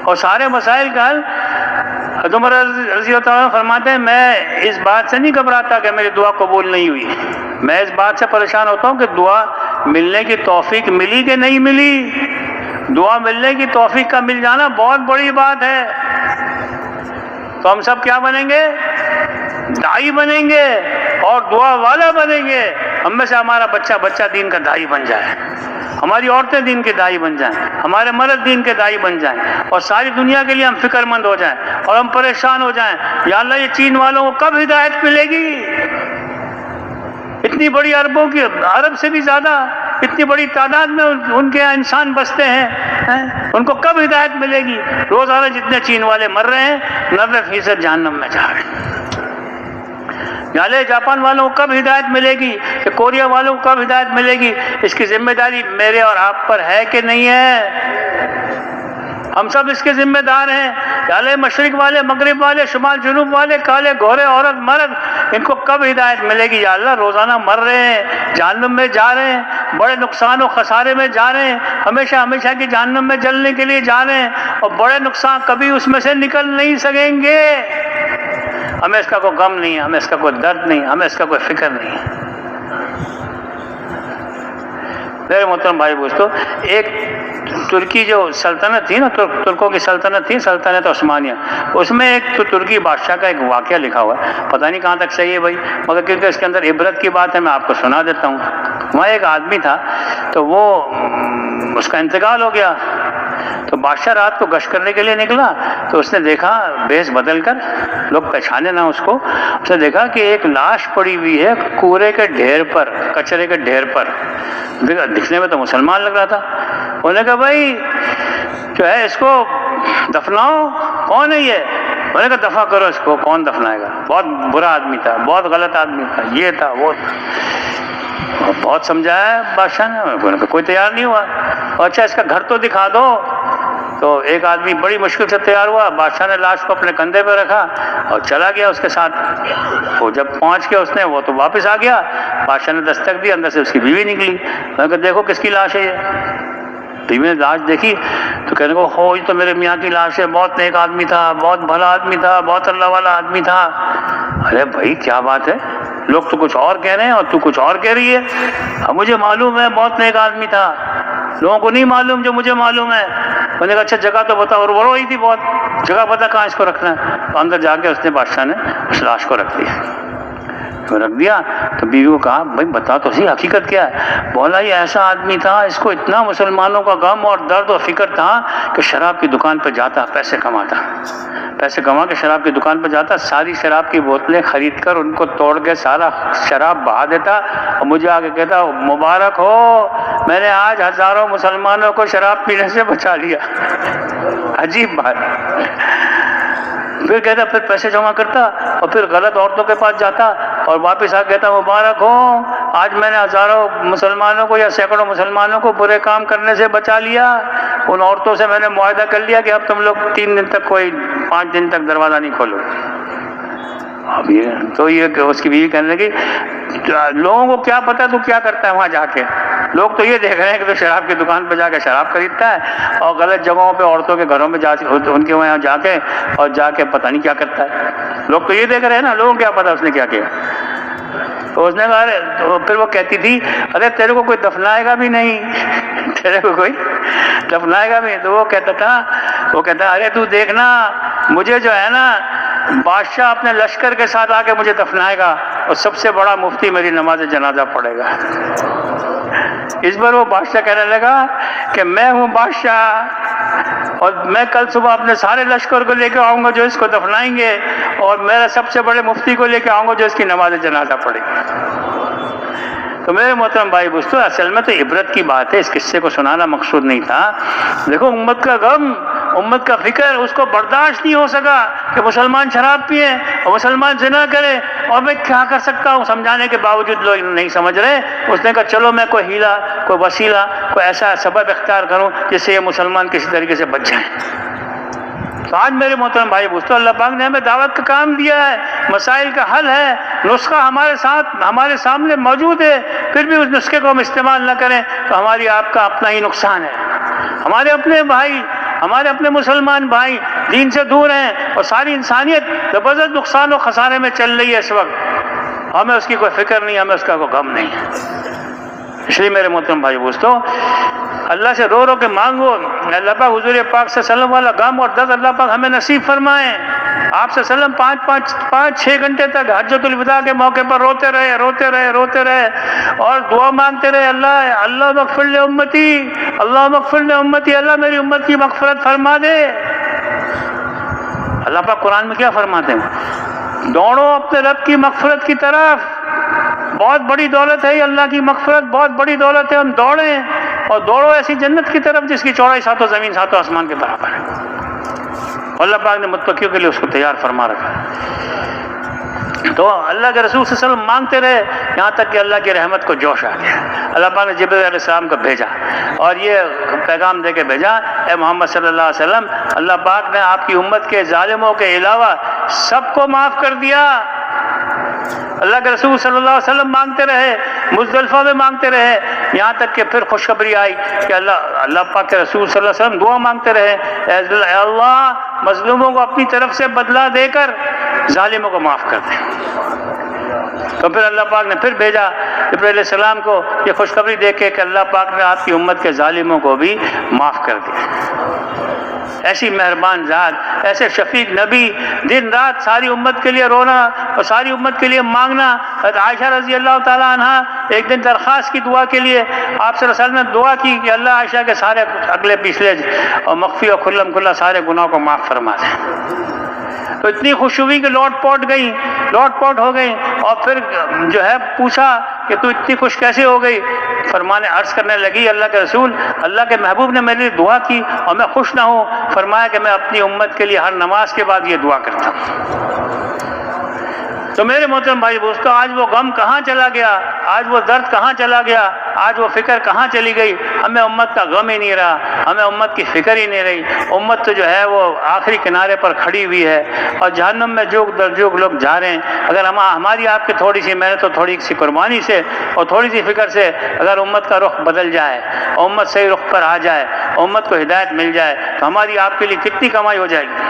اور سارے مسائل کا حل۔ حضرت عمر رضی اللہ عنہ فرماتے ہیں میں اس بات سے نہیں گھبراتا کہ میری دعا قبول نہیں ہوئی، میں اس بات سے پریشان ہوتا ہوں کہ دعا ملنے کی توفیق ملی کہ نہیں ملی۔ دعا ملنے کی توفیق کا مل جانا بہت بڑی بات ہے۔ تو ہم سب کیا بنیں گے؟ داعی بنیں گے اور دعا والا بنیں گے۔ ہم میں سے ہمارا بچہ دین کا داعی بن جائے، ہماری عورتیں دین کے داعی بن جائیں، ہمارے مرد دین کے داعی بن جائیں، اور ساری دنیا کے لیے ہم فکر مند ہو جائیں، اور ہم پریشان ہو جائیں یا اللہ یہ چین والوں کو کب ہدایت ملے گی؟ اتنی بڑی عربوں کی، عرب سے بھی زیادہ اتنی بڑی تعداد میں ان کے انسان بستے ہیں، ان کو کب ہدایت ملے گی؟ روزانہ جتنے چین والے مر رہے ہیں 90% جہنم میں جا رہے ہیں۔ جاپان والوں کو کب ہدایت ملے گی؟ کہ کوریا والوں کو کب ہدایت ملے گی؟ اس کی ذمہ داری میرے اور آپ پر ہے کہ نہیں ہے؟ ہم سب اس کے ذمہ دار ہیں۔ مشرق والے، مغرب والے، شمال جنوب والے، کالے گھورے، عورت مرد، ان کو کب ہدایت ملے گی؟ یا اللہ روزانہ مر رہے ہیں، جہنم میں جا رہے ہیں، بڑے نقصان و خسارے میں جا رہے ہیں، ہمیشہ کی جہنم میں جلنے کے لیے جا رہے ہیں، اور بڑے نقصان کبھی اس میں سے نکل نہیں سکیں گے۔ ہمیں اس کا کوئی غم نہیں ہے، ہمیں اس کا کوئی درد نہیں، ہمیں اس کا کوئی فکر نہیں ہے۔ میرے محترم بھائی دوستو، ایک ترکی جو سلطنت تھی نا، ترکوں کی سلطنت تھی، سلطنت عثمانیہ، اس میں ایک تو ترکی بادشاہ کا ایک واقعہ لکھا ہوا ہے، پتہ نہیں کہاں تک صحیح ہے بھائی، مگر کیونکہ اس کے اندر عبرت کی بات ہے میں آپ کو سنا دیتا ہوں۔ وہاں ایک آدمی تھا، تو وہ اس کا انتقال ہو گیا، تو بادشاہ رات کو گشت کرنے کے لیے نکلا، تو اس نے دیکھا بھیس بدل کر، لوگ پہچانے نہ اس کو، اس نے دیکھا کہ ایک لاش پڑی ہوئی ہے کوڑے کے ڈھیر پر، کچرے کے ڈھیر پر، دکھنے میں تو مسلمان لگ رہا تھا۔ انہوں نے کہا بھائی جو ہے اس کو دفناؤ، کون ہے یہ؟ انہوں نے کہا دفع کرو اس کو، کون دفنائے گا، بہت برا آدمی تھا، بہت غلط آدمی تھا، یہ تھا وہ تھا۔ بہت سمجھایا بادشاہ نے، انہوں نے کہا کوئی تیار نہیں ہوا۔ اچھا اس کا گھر تو دکھا دو۔ تو ایک آدمی بڑی مشکل سے تیار ہوا، بادشاہ نے لاش کو اپنے کندھے پہ رکھا اور چلا گیا اس کے ساتھ۔ وہ جب پہنچ کے اس نے وہ تو واپس آ گیا، بادشاہ نے دستک دی، اندر سے اس کی بیوی نکلی۔ میں نے کہا دیکھو کس کی لاش ہے یہ؟ بیوی نے لاش دیکھی تو کہنے کو ہو یہ تو میرے میاں کی لاش ہے، بہت نیک آدمی تھا، بہت بھلا آدمی تھا، بہت اللہ والا آدمی تھا۔ ارے بھائی کیا بات ہے، لوگ تو کچھ اور کہہ رہے ہیں اور تو کچھ اور کہہ رہی ہے۔ اب مجھے معلوم ہے بہت نیک آدمی تھا، لوگوں کو نہیں معلوم جو مجھے معلوم ہے۔ میں نے کہا اچھا جگہ تو بتا، اور وہ روئی تھی بہت، جگہ پتا کہاں اس کو رکھنا ہے؟ تو اندر جا کے اس نے بادشاہ نے اس لاش کو رکھ دیا۔ تو بیوی کو کہا بھائی بتا تو صحیح حقیقت کیا ہے؟ بولا یہ ایسا آدمی تھا، اس کو اتنا مسلمانوں کا غم اور درد و فکر تھا کہ شراب کی دکان پہ جاتا، پیسے کماتا، پیسے کما کے شراب کی دکان پہ جاتا، ساری شراب کی بوتلیں خرید کر ان کو توڑ کے سارا شراب بہا دیتا اور مجھے آگے کہتا مبارک ہو، میں نے آج ہزاروں مسلمانوں کو شراب پینے سے بچا لیا۔ عجیب بات۔ پھر کہتا پھر پیسے جمع کرتا اور پھر غلط عورتوں کے پاس جاتا اور واپس آ کہتا مبارک ہو، آج میں نے ہزاروں مسلمانوں کو یا سینکڑوں مسلمانوں کو برے کام کرنے سے بچا لیا۔ ان عورتوں سے میں نے معاہدہ کر لیا کہ اب تم لوگ 3 دن تک، کوئی 5 دن تک دروازہ نہیں کھولو۔ اب یہ تو یہ اس کی بیوی کہنے لگی لوگوں کو کیا پتا تو کیا کرتا ہے وہاں جا کے، لوگ تو یہ دیکھ رہے ہیں کہ تو شراب کی دکان پہ جا کے شراب خریدتا ہے اور غلط جگہوں پہ عورتوں کے گھروں میں ان کے وہاں جا کے پتہ نہیں کیا کرتا ہے۔ لوگ تو یہ دیکھ رہے ہیں نا، لوگوں کو کیا پتا اس نے کیا کیا۔ تو اس نے کہا تو پھر وہ کہتی تھی ارے تیرے کو کوئی دفنائے گا بھی نہیں، تیرے کو کوئی دفنائے گا بھی نہیں۔ تو وہ کہتا ارے تو دیکھنا، مجھے جو ہے نا بادشاہ اپنے لشکر کے ساتھ آ کے مجھے دفنائے گا اور سب سے بڑا مفتی میری نماز جنازہ پڑھے گا۔ اس پر وہ بادشاہ کہنے لگا کہ میں ہوں بادشاہ اور میں کل صبح اپنے سارے لشکر کو لے کے آؤں گا جو اس کو دفنائیں گے، اور میرا سب سے بڑے مفتی کو لے کے آؤں گا جو اس کی نماز جنازہ پڑھے گا۔ تو میرے محترم بھائی دوستو، اصل میں تو عبرت کی بات ہے، اس قصے کو سنانا مقصود نہیں تھا۔ دیکھو امت کا غم، امت کا فکر اس کو برداشت نہیں ہو سکا کہ مسلمان شراب پیے اور مسلمان زنا کرے، اور میں کیا کر سکتا ہوں سمجھانے کے باوجود لوگ نہیں سمجھ رہے۔ اس نے کہا چلو میں کوئی ہیلا، کوئی وسیلہ، کوئی ایسا سبب اختیار کروں جس سے یہ مسلمان کسی طریقے سے بچ جائیں۔ تو آج میرے محترم بھائی دوستو، اللہ پاک نے ہمیں دعوت کا کام دیا ہے، مسائل کا حل ہے، نسخہ ہمارے سامنے موجود ہے، پھر بھی اس نسخے کو ہم استعمال نہ کریں تو ہماری آپ کا اپنا ہی نقصان ہے۔ ہمارے اپنے بھائی، ہمارے اپنے مسلمان بھائی دین سے دور ہیں اور ساری انسانیت زبردست نقصان و خسارے میں چل رہی ہے اس وقت، ہمیں اس کی کوئی فکر نہیں، ہمیں اس کا کوئی غم نہیں۔ اس لیے میرے محترم بھائی دوستو، اللہ سے رو رو کے مانگو، اللہ پاک حضور پاک صلی اللہ علیہ وسلم والا غم اور درد اللہ پاک ہمیں نصیب فرمائیں۔ آپ صلی اللہ علیہ وسلم 5-6 گھنٹے تک حجۃ الوداع کے موقع پر روتے رہے اور دعا مانگتے رہے، اللہ مغفر لامتی، اللہ مغفر لامتی، اللہ میری امت کی مغفرت فرما دے۔ اللہ پاک قرآن میں کیا فرماتے ہیں؟ دوڑو اپنے رب کی مغفرت کی طرف، بہت بڑی دولت ہے یہ اللہ کی مغفرت، بہت بڑی دولت ہے، ہم دوڑیں اور دوڑو ایسی جنت کی طرف جس کی چوڑائی 7 زمین 7 آسمان کے برابر ہے۔ اللہ پاک نے متقیوں کے لیے اس کو تیار فرما رکھا ہے۔ تو اللہ کے رسول صلی اللہ علیہ وسلم مانگتے رہے یہاں تک کہ اللہ کی رحمت کو جوش آ گیا۔ اللہ پاک نے جبرائیل علیہ السلام کو بھیجا اور یہ پیغام دے کے بھیجا، اے محمد صلی اللہ علیہ وسلم، اللہ پاک نے آپ کی امت کے ظالموں کے علاوہ سب کو معاف کر دیا۔ اللہ کے رسول صلی اللہ علیہ وسلم مانگتے رہے، مزدلفہ میں مانگتے رہے، یہاں تک کہ پھر خوشخبری آئی کہ اللہ پاک کے رسول صلی اللہ علیہ وسلم دعا مانگتے رہے، اے اللہ مظلوموں کو اپنی طرف سے بدلہ دے کر ظالموں کو معاف کر دیں۔ تو پھر اللہ پاک نے پھر بھیجا جبرائیل علیہ السلام کو یہ خوشخبری دے کے کہ اللہ پاک نے آپ کی امت کے ظالموں کو بھی معاف کر دیا۔ ایسی مہربان ذات، ایسے شفیق نبی، دن رات ساری امت کے لیے رونا اور ساری امت کے لیے مانگنا۔ حضرت عائشہ رضی اللہ تعالیٰ عنہ ایک دن درخواست کی دعا کے لیے آپ صلی اللہ علیہ وسلم نے دعا کی کہ اللہ عائشہ کے سارے اگلے پچھلے اور مخفی اور کھلم کھلا سارے گناہوں کو معاف فرما دیں۔ تو اتنی خوش ہوئی کہ لوٹ پوٹ ہو گئی، اور پھر جو ہے پوچھا کہ تو اتنی خوش کیسے ہو گئی؟ فرمانے عرض کرنے لگی اللہ کے رسول، اللہ کے محبوب نے میرے لیے دعا کی اور میں خوش نہ ہوں۔ فرمایا کہ میں اپنی امت کے لیے ہر نماز کے بعد یہ دعا کرتا ہوں۔ تو میرے محترم بھائی دوستو، آج وہ غم کہاں چلا گیا؟ آج وہ درد کہاں چلا گیا؟ آج وہ فکر کہاں چلی گئی؟ ہمیں امت کا غم ہی نہیں رہا، ہمیں امت کی فکر ہی نہیں رہی۔ امت تو جو ہے وہ آخری کنارے پر کھڑی ہوئی ہے اور جہنم میں جوگ در جوگ لوگ جا رہے ہیں۔ اگر ہماری آپ کی تھوڑی سی محنت اور تھوڑی سی قربانی سے اور تھوڑی سی فکر سے اگر امت کا رخ بدل جائے اور امت صحیح رخ پر آ جائے، امت کو ہدایت مل جائے، تو ہماری آپ کے لیے کتنی کمائی ہو جائے گی۔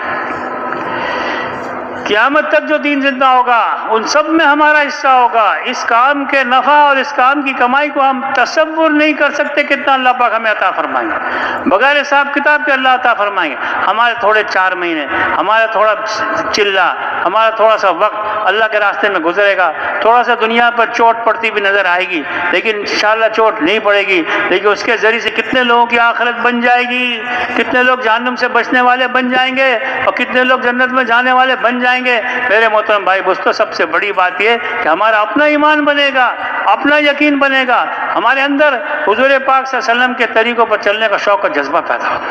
قیامت تک جو دین زندہ ہوگا ان سب میں ہمارا حصہ ہوگا۔ اس کام کے نفع اور اس کام کی کمائی کو ہم تصور نہیں کر سکتے کتنا اللہ پاک ہمیں عطا فرمائیں گے، بغیر حساب کتاب کے اللہ عطا فرمائیں گے۔ ہمارے تھوڑے 4 مہینے، ہمارا تھوڑا چلہ، ہمارا تھوڑا سا وقت اللہ کے راستے میں گزرے گا، تھوڑا سا دنیا پر چوٹ پڑتی بھی نظر آئے گی، لیکن انشاءاللہ چوٹ نہیں پڑے گی، لیکن اس کے ذریعے سے کتنے لوگوں کی آخرت بن جائے گی، کتنے لوگ جہنم سے بچنے والے بن جائیں گے اور کتنے لوگ جنت میں جانے والے بن جائیں گے۔ میرے محترم بھائی دوستو، سب سے بڑی بات یہ کہ ہمارا اپنا ایمان بنے گا، اپنا یقین بنے گا، ہمارے اندر حضور پاک صلی اللہ علیہ وسلم کے طریقوں پر چلنے کا شوق اور جذبہ پیدا ہوگا۔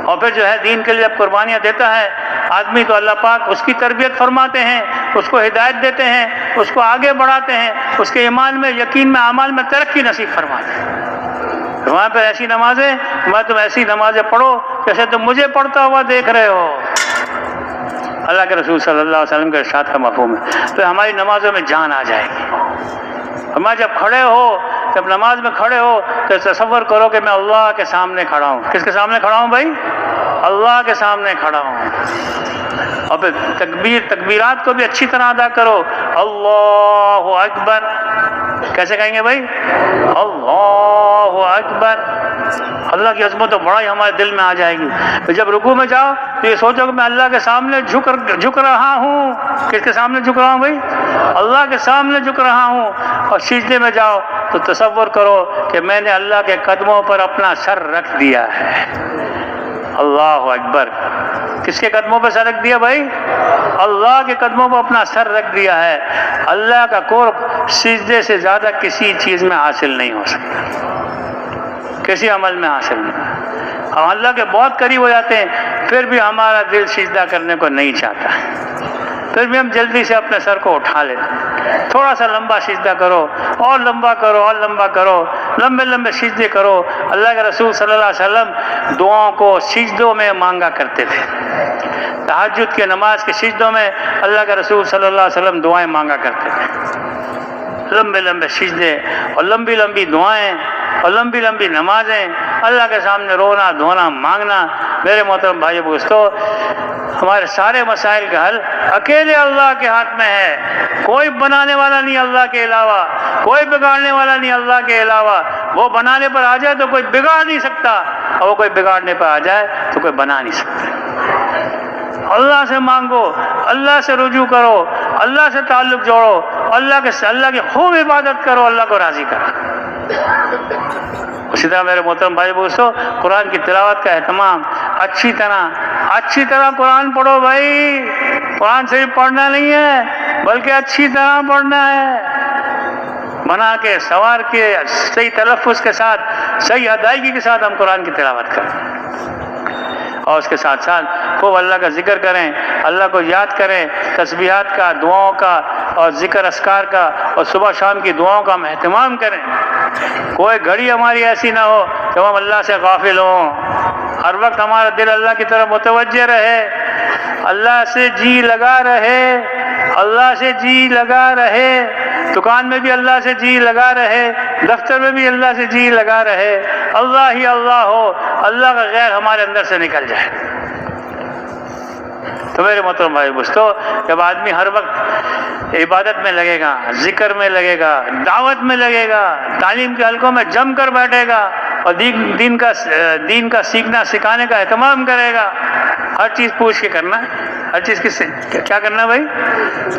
اور پھر جو ہے دین کے لیے جب قربانیاں دیتا ہے آدمی تو اللہ پاک اس کی تربیت فرماتے ہیں، اس کو ہدایت دیتے ہیں، اس کو آگے بڑھاتے ہیں، اس کے ایمان میں، یقین میں، اعمال میں ترقی نصیب فرماتے ہیں۔ وہاں پہ ایسی نمازیں، میں تم ایسی نمازیں پڑھو جیسے تم مجھے پڑھتا ہوا دیکھ رہے ہو۔ اللہ کے رسول صلی اللہ علیہ وسلم کے ارشاد کا مفہوم ہے، تو ہماری نمازوں میں جان آ جائے گی۔ ہمارا جب کھڑے ہو، جب نماز میں کھڑے ہو تو تصور کرو کہ میں اللہ کے سامنے کھڑا ہوں۔ کس کے سامنے کھڑا ہوں بھائی؟ اللہ کے سامنے کھڑا ہوں۔ اور پھر تکبیرات کو بھی اچھی طرح ادا کرو۔ اللہ اکبر، کیسے کہیں گے بھائی؟ اللہ اکبر۔ اللہ کی عظمت و بڑائی ہمارے دل میں آ جائے گی۔ تو جب رکوع میں جاؤ تو یہ سوچو کہ میں اللہ کے سامنے جھک رہا ہوں۔ کس کے سامنے جھک رہا ہوں بھائی؟ اللہ کے سامنے جھک رہا ہوں۔ اور سجدے میں جاؤ تو تصور کرو کہ میں نے اللہ کے قدموں پر اپنا سر رکھ دیا ہے۔ اللہ اکبر۔ کس کے قدموں پہ سر رکھ دیا بھائی؟ اللہ کے قدموں پہ اپنا سر رکھ دیا ہے۔ اللہ کا قرب سجدے سے زیادہ کسی چیز میں حاصل نہیں ہو سکتا، کسی عمل میں حاصل نہیں۔ ہم اللہ کے بہت قریب ہو جاتے ہیں پھر بھی ہمارا دل سجدہ کرنے کو نہیں چاہتا، پھر بھی ہم جلدی سے اپنے سر کو اٹھا لیتے ہیں۔ تھوڑا سا لمبا سجدہ کرو، اور لمبا کرو، اور لمبا کرو، لمبے لمبے سجدے کرو۔ اللہ کے رسول صلی اللہ علیہ وسلم دعاؤں کو سجدوں میں مانگا کرتے تھے۔ تہجد کے نماز کے سجدوں میں اللہ کے رسول صلی اللہ علیہ وسلم دعائیں مانگا کرتے تھے۔ لمبے لمبے سجدے اور لمبی لمبی دعائیں اور لمبی لمبی نمازیں، اللہ کے سامنے رونا دھونا مانگنا۔ میرے محترم بھائی دوستو، ہمارے سارے مسائل کا حل اکیلے اللہ کے ہاتھ میں ہے۔ کوئی بنانے والا نہیں اللہ کے علاوہ، کوئی بگاڑنے والا نہیں اللہ کے علاوہ۔ وہ بنانے پر آ جائے تو کوئی بگاڑ نہیں سکتا، اور وہ کوئی بگاڑنے پر آ جائے تو کوئی بنا نہیں سکتا۔ اللہ سے مانگو، اللہ سے رجوع کرو، اللہ سے تعلق جوڑو، اللہ کی خوب عبادت کرو، اللہ کو راضی کرو۔ اسی طرح میرے محترم بھائی دوستو، قرآن کی تلاوت کا اہتمام اچھی طرح قرآن پڑھو بھائی۔ قرآن صرف پڑھنا نہیں ہے بلکہ اچھی طرح پڑھنا ہے، بنا کے سوار کے صحیح تلفظ کے ساتھ، صحیح ادائیگی کے ساتھ ہم قرآن کی تلاوت کریں، اور اس کے ساتھ ساتھ خوب اللہ کا ذکر کریں، اللہ کو یاد کریں، تسبیحات کا، دعاؤں کا اور ذکر اذکار کا اور صبح شام کی دعاؤں کا ہم اہتمام کریں۔ کوئی گھڑی ہماری ایسی نہ ہو کہ ہم اللہ سے غافل ہوں، ہر وقت ہمارا دل اللہ کی طرف متوجہ رہے، اللہ سے جی لگا رہے، اللہ سے جی لگا رہے، دکان میں بھی اللہ سے جی لگا رہے، دفتر میں بھی اللہ سے جی لگا رہے، اللہ ہی اللہ ہو، اللہ کا غیر ہمارے اندر سے نکل جائے۔ تو میرے محترم بھائی دوستو، جب آدمی ہر وقت عبادت میں لگے گا، ذکر میں لگے گا، دعوت میں لگے گا، تعلیم کے حلقوں میں جم کر بیٹھے گا اور دین کا سیکھنا سکھانے کا اہتمام کرے گا۔ ہر چیز پوچھ کے کرنا ہے، ہر چیز کیا کرنا ہے بھائی؟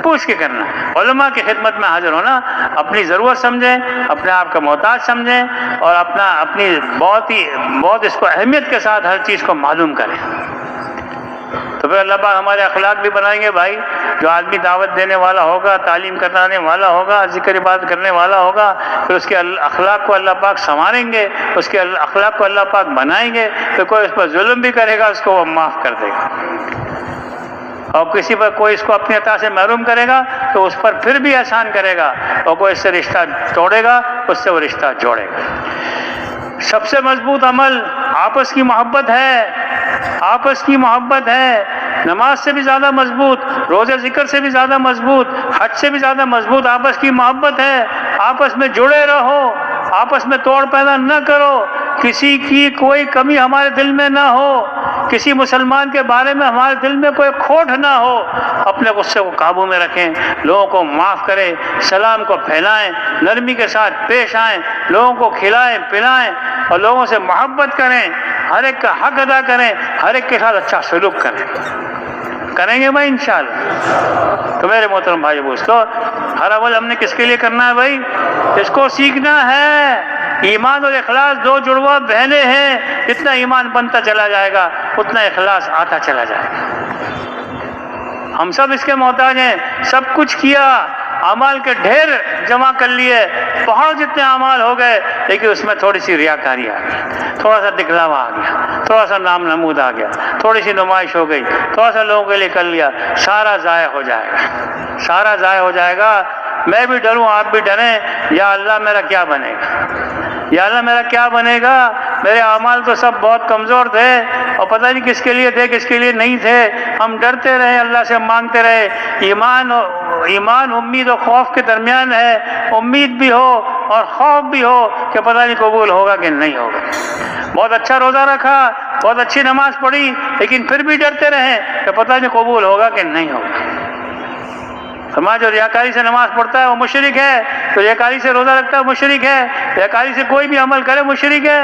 پوچھ کے کرنا ہے۔ علماء کی خدمت میں حاضر ہونا، اپنی ضرورت سمجھیں، اپنے آپ کا محتاج سمجھیں اور اپنی بہت اس کو اہمیت کے ساتھ ہر چیز کو معلوم کریں، تو پھر اللہ پاک ہمارے اخلاق بھی بنائیں گے بھائی۔ جو آدمی دعوت دینے والا ہوگا، تعلیم کرانے والا ہوگا، ذکر عبادت کرنے والا ہوگا، پھر اس کے اخلاق کو اللہ پاک سنواریں گے، اس کے اخلاق کو اللہ پاک بنائیں گے، تو کوئی اس پر ظلم بھی کرے گا اس کو وہ معاف کر دے گا، اور کسی پر کوئی اس کو اپنی عطا سے محروم کرے گا تو اس پر پھر بھی احسان کرے گا، اور کوئی اس سے رشتہ توڑے گا اس سے وہ رشتہ جوڑے گا۔ سب سے مضبوط عمل آپس کی محبت ہے، آپس کی محبت ہے۔ نماز سے بھی زیادہ مضبوط، روزہ ذکر سے بھی زیادہ مضبوط، حج سے بھی زیادہ مضبوط آپس کی محبت ہے۔ آپس میں جڑے رہو، آپس میں توڑ پیدا نہ کرو، کسی کی کوئی کمی ہمارے دل میں نہ ہو، کسی مسلمان کے بارے میں ہمارے دل میں کوئی کھوٹ نہ ہو، اپنے غصے کو قابو میں رکھیں، لوگوں کو معاف کریں، سلام کو پھیلائیں، نرمی کے ساتھ پیش آئیں، لوگوں کو کھلائیں پلائیں اور لوگوں سے محبت کریں، ہر ایک کا حق ادا کریں، ہر ایک کے ساتھ اچھا سلوک کریں گے بھائی انشاءاللہ۔ تو میرے محترم بھائی دوستو، ہر عمل ہم نے کس کے لیے کرنا ہے بھائی؟ اس کو سیکھنا ہے۔ ایمان اور اخلاص دو جڑواں بہنیں ہیں، جتنا ایمان بنتا چلا جائے گا اتنا اخلاص آتا چلا جائے گا۔ ہم سب اس کے محتاج ہیں، سب کچھ کیا، اعمال کے ڈھیر جمع کر لیے، پہاڑ جتنے اعمال ہو گئے، لیکن اس میں تھوڑی سی ریاکاری آ گئی، تھوڑا سا دکھلاوا آ گیا، تھوڑا سا نام نمود آ گیا، تھوڑی سی نمائش ہو گئی، تھوڑا سا لوگوں کے لیے کر لیا، سارا ضائع ہو جائے گا، سارا ضائع ہو جائے گا۔ میں بھی ڈروں، آپ بھی ڈریں، یا اللہ میرا کیا بنے گا، یا اللہ میرا کیا بنے گا؟ میرے اعمال تو سب بہت کمزور تھے اور پتہ نہیں کس کے لیے تھے کس کے لیے نہیں تھے۔ ہم ڈرتے رہے، اللہ سے مانگتے رہے۔ ایمان امید و خوف کے درمیان ہے، امید بھی ہو اور خوف بھی ہو کہ پتہ نہیں قبول ہوگا کہ نہیں ہوگا۔ بہت اچھا روزہ رکھا، بہت اچھی نماز پڑھی، لیکن پھر بھی ڈرتے رہے کہ پتہ نہیں قبول ہوگا کہ نہیں ہوگا۔ ہمارا جو ریاکاری سے نماز پڑھتا ہے وہ مشرک ہے، تو ریاکاری سے روزہ رکھتا ہے وہ مشرک ہے، ریاکاری سے کوئی بھی عمل کرے مشرک ہے۔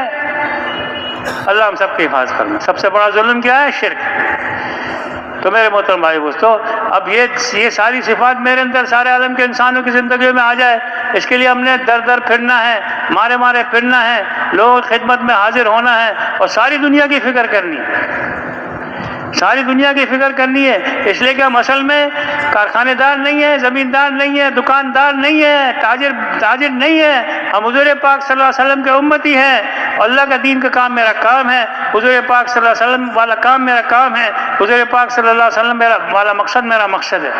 اللہ ہم سب کی حفاظت کرنا۔ سب سے بڑا ظلم کیا ہے؟ شرک۔ تو میرے محترم بھائی دوستو، اب یہ ساری صفات میرے اندر سارے عالم کے انسانوں کی زندگیوں میں آ جائے، اس کے لیے ہم نے در در پھرنا ہے، مارے مارے پھرنا ہے، لوگوں کی خدمت میں حاضر ہونا ہے اور ساری دنیا کی فکر کرنی ہے، ساری دنیا کی فکر کرنی ہے۔ اس لیے کہ ہم اصل میں کارخانے دار نہیں ہیں، زمیندار نہیں ہیں، دکاندار نہیں ہیں، تاجر نہیں ہیں، ہم حضور پاک صلی اللہ علیہ وسلم کے امتی ہیں، اور اللہ کا دین کا کام میرا کام ہے، حضور پاک صلی اللہ علیہ وسلم والا کام میرا کام ہے، حضور پاک صلی اللہ علیہ وسلم والا مقصد میرا مقصد ہے۔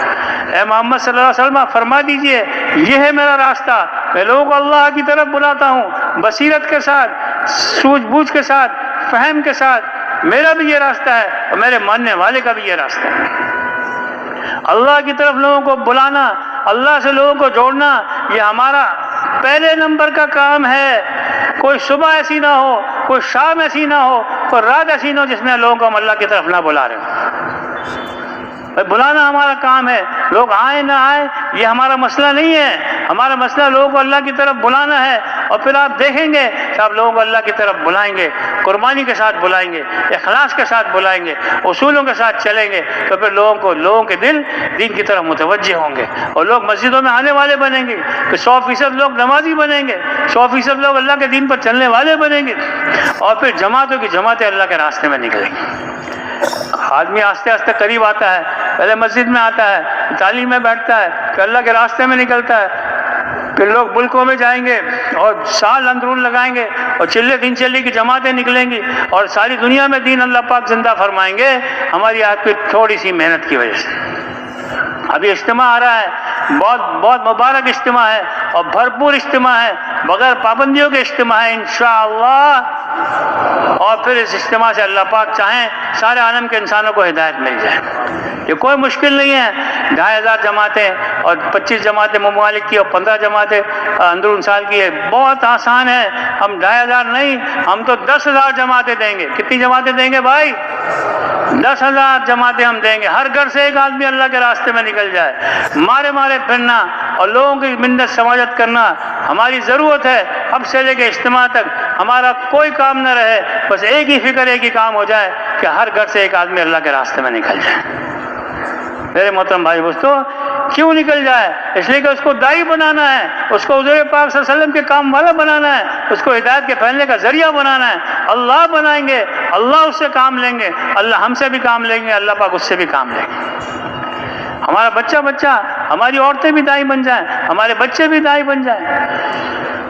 اے محمد صلی اللہ علیہ وسلم فرما دیجئے یہ ہے میرا راستہ، میں لوگوں کو اللہ کی طرف بلاتا ہوں، بصیرت کے ساتھ، سوجھ بوجھ کے ساتھ، فہم کے ساتھ۔ میرا بھی یہ راستہ ہے اور میرے ماننے والے کا بھی یہ راستہ ہے۔ اللہ کی طرف لوگوں کو بلانا، اللہ سے لوگوں کو جوڑنا، یہ ہمارا پہلے نمبر کا کام ہے۔ کوئی صبح ایسی نہ ہو، کوئی شام ایسی نہ ہو، کوئی رات ایسی نہ ہو جس میں لوگوں کو ہم اللہ کی طرف نہ بلا رہے ہوں۔ بلانا ہمارا کام ہے، لوگ آئیں نہ آئیں یہ ہمارا مسئلہ نہیں ہے، ہمارا مسئلہ لوگوں کو اللہ کی طرف بلانا ہے۔ اور پھر آپ دیکھیں گے کہ آپ لوگوں کو اللہ کی طرف بلائیں گے، قربانی کے ساتھ بلائیں گے، اخلاص کے ساتھ بلائیں گے، اصولوں کے ساتھ چلیں گے، تو پھر لوگوں کے دل دین کی طرف متوجہ ہوں گے اور لوگ مسجدوں میں آنے والے بنیں گے، کہ 100% لوگ نمازی بنیں گے، 100% لوگ اللہ کے دین پر چلنے والے بنیں گے، اور پھر جماعتوں کی جماعتیں اللہ کے راستے میں نکلیں گی۔ آدمی آہستہ آہستہ قریب آتا ہے، پہلے مسجد میں آتا ہے، تعلیم میں بیٹھتا ہے، پھر اللہ کے راستے میں نکلتا ہے، پھر لوگ ملکوں میں جائیں گے اور سال اندرون لگائیں گے اور چلے دن چلی کی جماعتیں نکلیں گی اور ساری دنیا میں دین اللہ پاک زندہ فرمائیں گے، ہماری آپ کی تھوڑی سی محنت کی وجہ سے۔ ابھی اجتماع آ رہا ہے، بہت مبارک اجتماع ہے اور بھرپور اجتماع ہے، بغیر پابندیوں کے اجتماع ہے انشاءاللہ، اور پھر اس اجتماع سے اللہ پاک چاہیں سارے عالم کے انسانوں کو ہدایت مل جائے۔ یہ کوئی مشکل نہیں ہے، 2500 جماعتیں اور 25 جماعتیں ممالک کی اور 15 جماعتیں اندرون سال کی ہے، بہت آسان ہے۔ ہم 2500 نہیں، ہم تو 10,000 جماعتیں دیں گے۔ کتنی جماعتیں دیں گے بھائی؟ 10,000 جماعتیں ہم دیں گے، ہر گھر سے ایک آدمی اللہ کے راستے میں نکل جائے۔ مارے مارے پھرنا اور لوگوں کی منت سماجت کرنا ہماری ضرورت ہے۔ اب سے لے کے اجتماع تک ہمارا کوئی کام نہ رہے، بس ایک ہی فکر، ایک ہی کام ہو جائے کہ ہر گھر سے ایک آدمی اللہ کے راستے میں نکل جائے۔ میرے محترم بھائی دوستو، کیوں نکل جائے؟ اس لیے کہ اس کو داعی بنانا ہے، اس کو حضور پاک صلی اللہ علیہ وسلم کے کام والا بنانا ہے، اس کو ہدایت کے پھیلنے کا ذریعہ بنانا ہے۔ اللہ بنائیں گے، اللہ اس سے کام لیں گے، اللہ ہم سے بھی کام لیں گے، اللہ پاک اس سے بھی کام لیں گے۔ ہمارا بچہ، ہماری عورتیں بھی داعی بن جائیں، ہمارے بچے بھی داعی بن جائیں،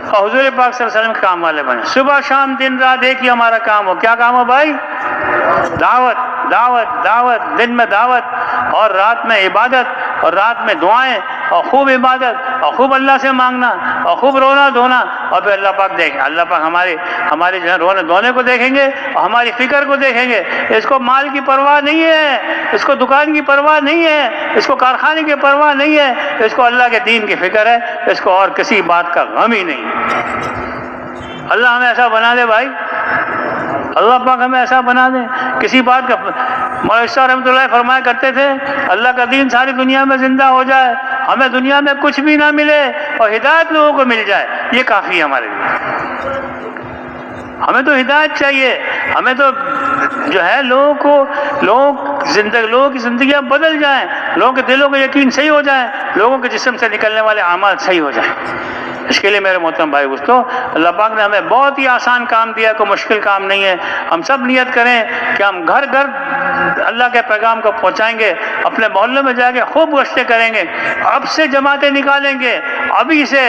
اور حضور پاک صلی اللہ علیہ وسلم کے کام والے بنیں۔ صبح شام دن رات ایک ہی ہمارا کام ہو۔ کیا کام ہو بھائی؟ دعوت دعوت دعوت، دن میں دعوت اور رات میں عبادت، اور رات میں دعائیں اور خوب عبادت اور خوب اللہ سے مانگنا اور خوب رونا دھونا، اور پھر اللہ پاک دیکھیں، اللہ پاک ہمارے جو ہے رونے دھونے کو دیکھیں گے اور ہماری فکر کو دیکھیں گے۔ اس کو مال کی پرواہ نہیں ہے، اس کو دکان کی پرواہ نہیں ہے، اس کو کارخانے کی پرواہ نہیں ہے، اس کو اللہ کے دین کی فکر ہے، اس کو اور کسی بات کا غم ہی نہیں۔ اللہ ہمیں ایسا بنا دے بھائی، اللہ پاک ہمیں ایسا بنا دے، کسی بات کا۔ مولانا شاہ رحمۃ اللہ فرمایا کرتے تھے، اللہ کا دین ساری دنیا میں زندہ ہو جائے، ہمیں دنیا میں کچھ بھی نہ ملے اور ہدایت لوگوں کو مل جائے، یہ کافی ہے ہمارے لیے۔ ہمیں تو ہدایت چاہیے، ہمیں تو جو ہے لوگوں کی زندگیاں بدل جائیں، لوگوں کے دلوں کا یقین صحیح ہو جائے، لوگوں کے جسم سے نکلنے والے اعمال صحیح ہو جائیں۔ اس کے لیے میرے محترم بھائی دوستو، اللہ پاک نے ہمیں بہت ہی آسان کام دیا، کوئی مشکل کام نہیں ہے۔ ہم سب نیت کریں کہ ہم گھر گھر اللہ کے پیغام کو پہنچائیں گے، اپنے محلوں میں جا کے خوب گشتیں کریں گے، اب سے جماعتیں نکالیں گے، ابھی سے،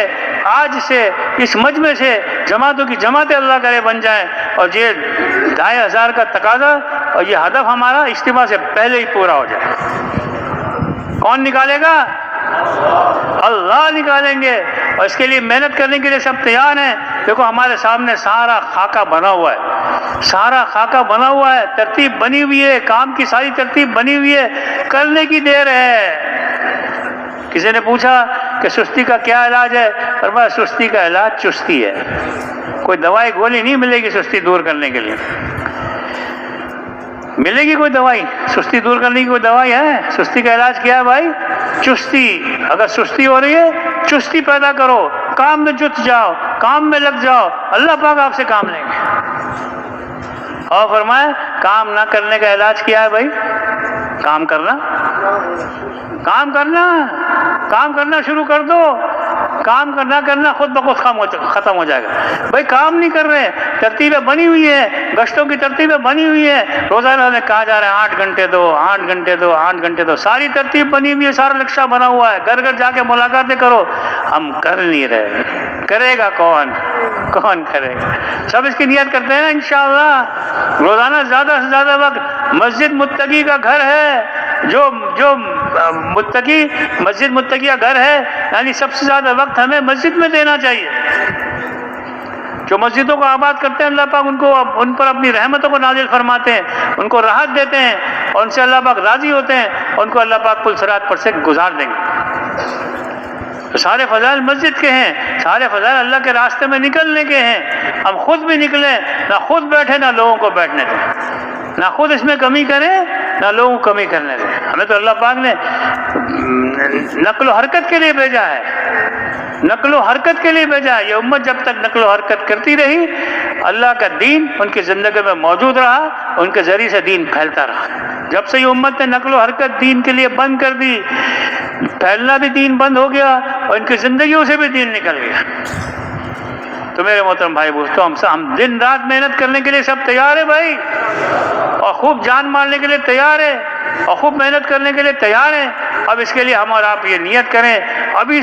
آج سے، اس مجمع سے جماعتوں کی جماعتیں اللہ کرے بن جائیں، اور یہ 2,500 کا تقاضا اور یہ ہدف ہمارا اجتماع سے پہلے ہی پورا ہو جائے۔ کون نکالے گا؟ اللہ نکالیں گے، اور اس کے لیے محنت کرنے کے لیے سب تیار ہیں۔ دیکھو ہمارے سامنے سارا خاکہ بنا ہوا ہے، سارا خاکہ بنا ہوا ہے، ترتیب بنی ہوئی ہے، کام کی ساری ترتیب بنی ہوئی ہے، کرنے کی دیر ہے۔ کسی نے پوچھا کہ سستی کا کیا علاج ہے؟ فرمایا سستی کا علاج چستی ہے، کوئی دوائی گولی نہیں ملے گی سستی دور کرنے کے لیے۔ ملے گی کوئی دوائی سستی دور کرنے کی؟ کوئی دوائی ہے؟ سستی کا علاج کیا ہے بھائی؟ چستی۔ اگر سستی ہو رہی ہے، چستی پیدا کرو، کام میں جت جاؤ، کام میں لگ جاؤ، اللہ پاک آپ سے کام لیں گے۔ اور فرمایا کام نہ کرنے کا علاج کیا ہے بھائی؟ کام کرنا، کام کرنا، کام کرنا شروع کر دو۔ کام نہ کرنا خود بخود ختم ہو جائے گا۔ بھائی کام نہیں کر رہے، ترتیبیں بنی ہوئی ہیں، گشتوں کی ترتیبیں بنی ہوئی ہیں، روزانہ ہمیں کہا جا رہا ہے 8 گھنٹے دو، 8 گھنٹے دو، 8 گھنٹے دو، ساری ترتیب بنی ہوئی ہے، سارا نقشہ بنا ہوا ہے، گھر گھر جا کے ملاقاتیں کرو، ہم کر نہیں رہے۔ کرے گا کون؟ کون کرے گا؟ سب اس کی نیت کرتے ہیں نا انشاءاللہ۔ روزانہ زیادہ سے زیادہ وقت مسجد متقی کا گھر ہے، جو متقی مسجد متقی کا گھر ہے، یعنی سب سے زیادہ وقت ہمیں مسجد میں دینا چاہیے۔ جو مسجدوں کو آباد کرتے ہیں اللہ پاک ان پر اپنی رحمتوں کو نازل فرماتے ہیں، ان کو راحت دیتے ہیں، اور ان سے اللہ پاک راضی ہوتے ہیں، اور ان کو اللہ پاک پل صراط پر سے گزار دیں گے۔ تو سارے فضائل مسجد کے ہیں، سارے فضائل اللہ کے راستے میں نکلنے کے ہیں۔ ہم خود بھی نکلیں، نہ خود بیٹھے نہ لوگوں کو بیٹھنے دیں، نہ خود اس میں کمی کریں نہ لوگوں کو کمی کرنے دیں۔ ہمیں تو اللہ پاک نے نقل و حرکت کے لیے بھیجا ہے، نقل و حرکت کے لیے بھیجا ہے۔ یہ امت جب تک نقل و حرکت کرتی رہی، اللہ کا دین ان کی زندگی میں موجود رہا، ان کے ذریعے سے دین پھیلتا رہا۔ جب سے یہ امت نے نقل و حرکت دین کے لیے بند کر دی، پھیلنا بھی دین بند ہو گیا، اور ان کی زندگیوں سے بھی دین نکل گیا۔ تو میرے محترم بھائی دوستو، ہم دن رات محنت کرنے کے لیے سب تیار ہیں بھائی، اور خوب جان مارنے کے لیے تیار ہیں، اور خوب محنت کرنے کے لیے تیار ہیں۔ اب اس کے لیے ہم اور آپ یہ نیت کریں، ابھی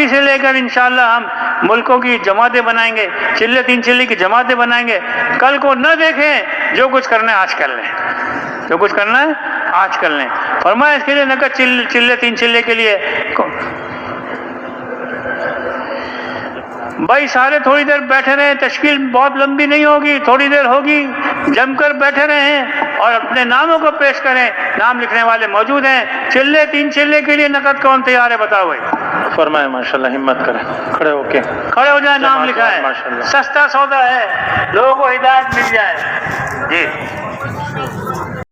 سے لے کر انشاءاللہ ہم ملکوں کی جماعتیں بنائیں گے، چلے 3 چلے کی جماعتیں بنائیں گے۔ کل کو نہ دیکھیں، جو کچھ کرنا ہے آج کر لیں، جو کچھ کرنا ہے آج کر لیں۔ فرمایا اس کے لیے نہ کہ چلے 3 چلے کے لیے بھائی سارے تھوڑی دیر بیٹھے رہے، تشکیل بہت لمبی نہیں ہوگی، تھوڑی دیر ہوگی، جم کر بیٹھے رہیں اور اپنے ناموں کو پیش کریں۔ نام لکھنے والے موجود ہیں، چلے 3 چلے کے لیے نقد کون تیار ہے بتاؤ بھائی؟ فرمائے ماشاءاللہ، ہمت کریں، کھڑے ہو جائیں، نام لکھا ہے، سستا سودا ہے، لوگوں کو ہدایت مل جائے۔ جی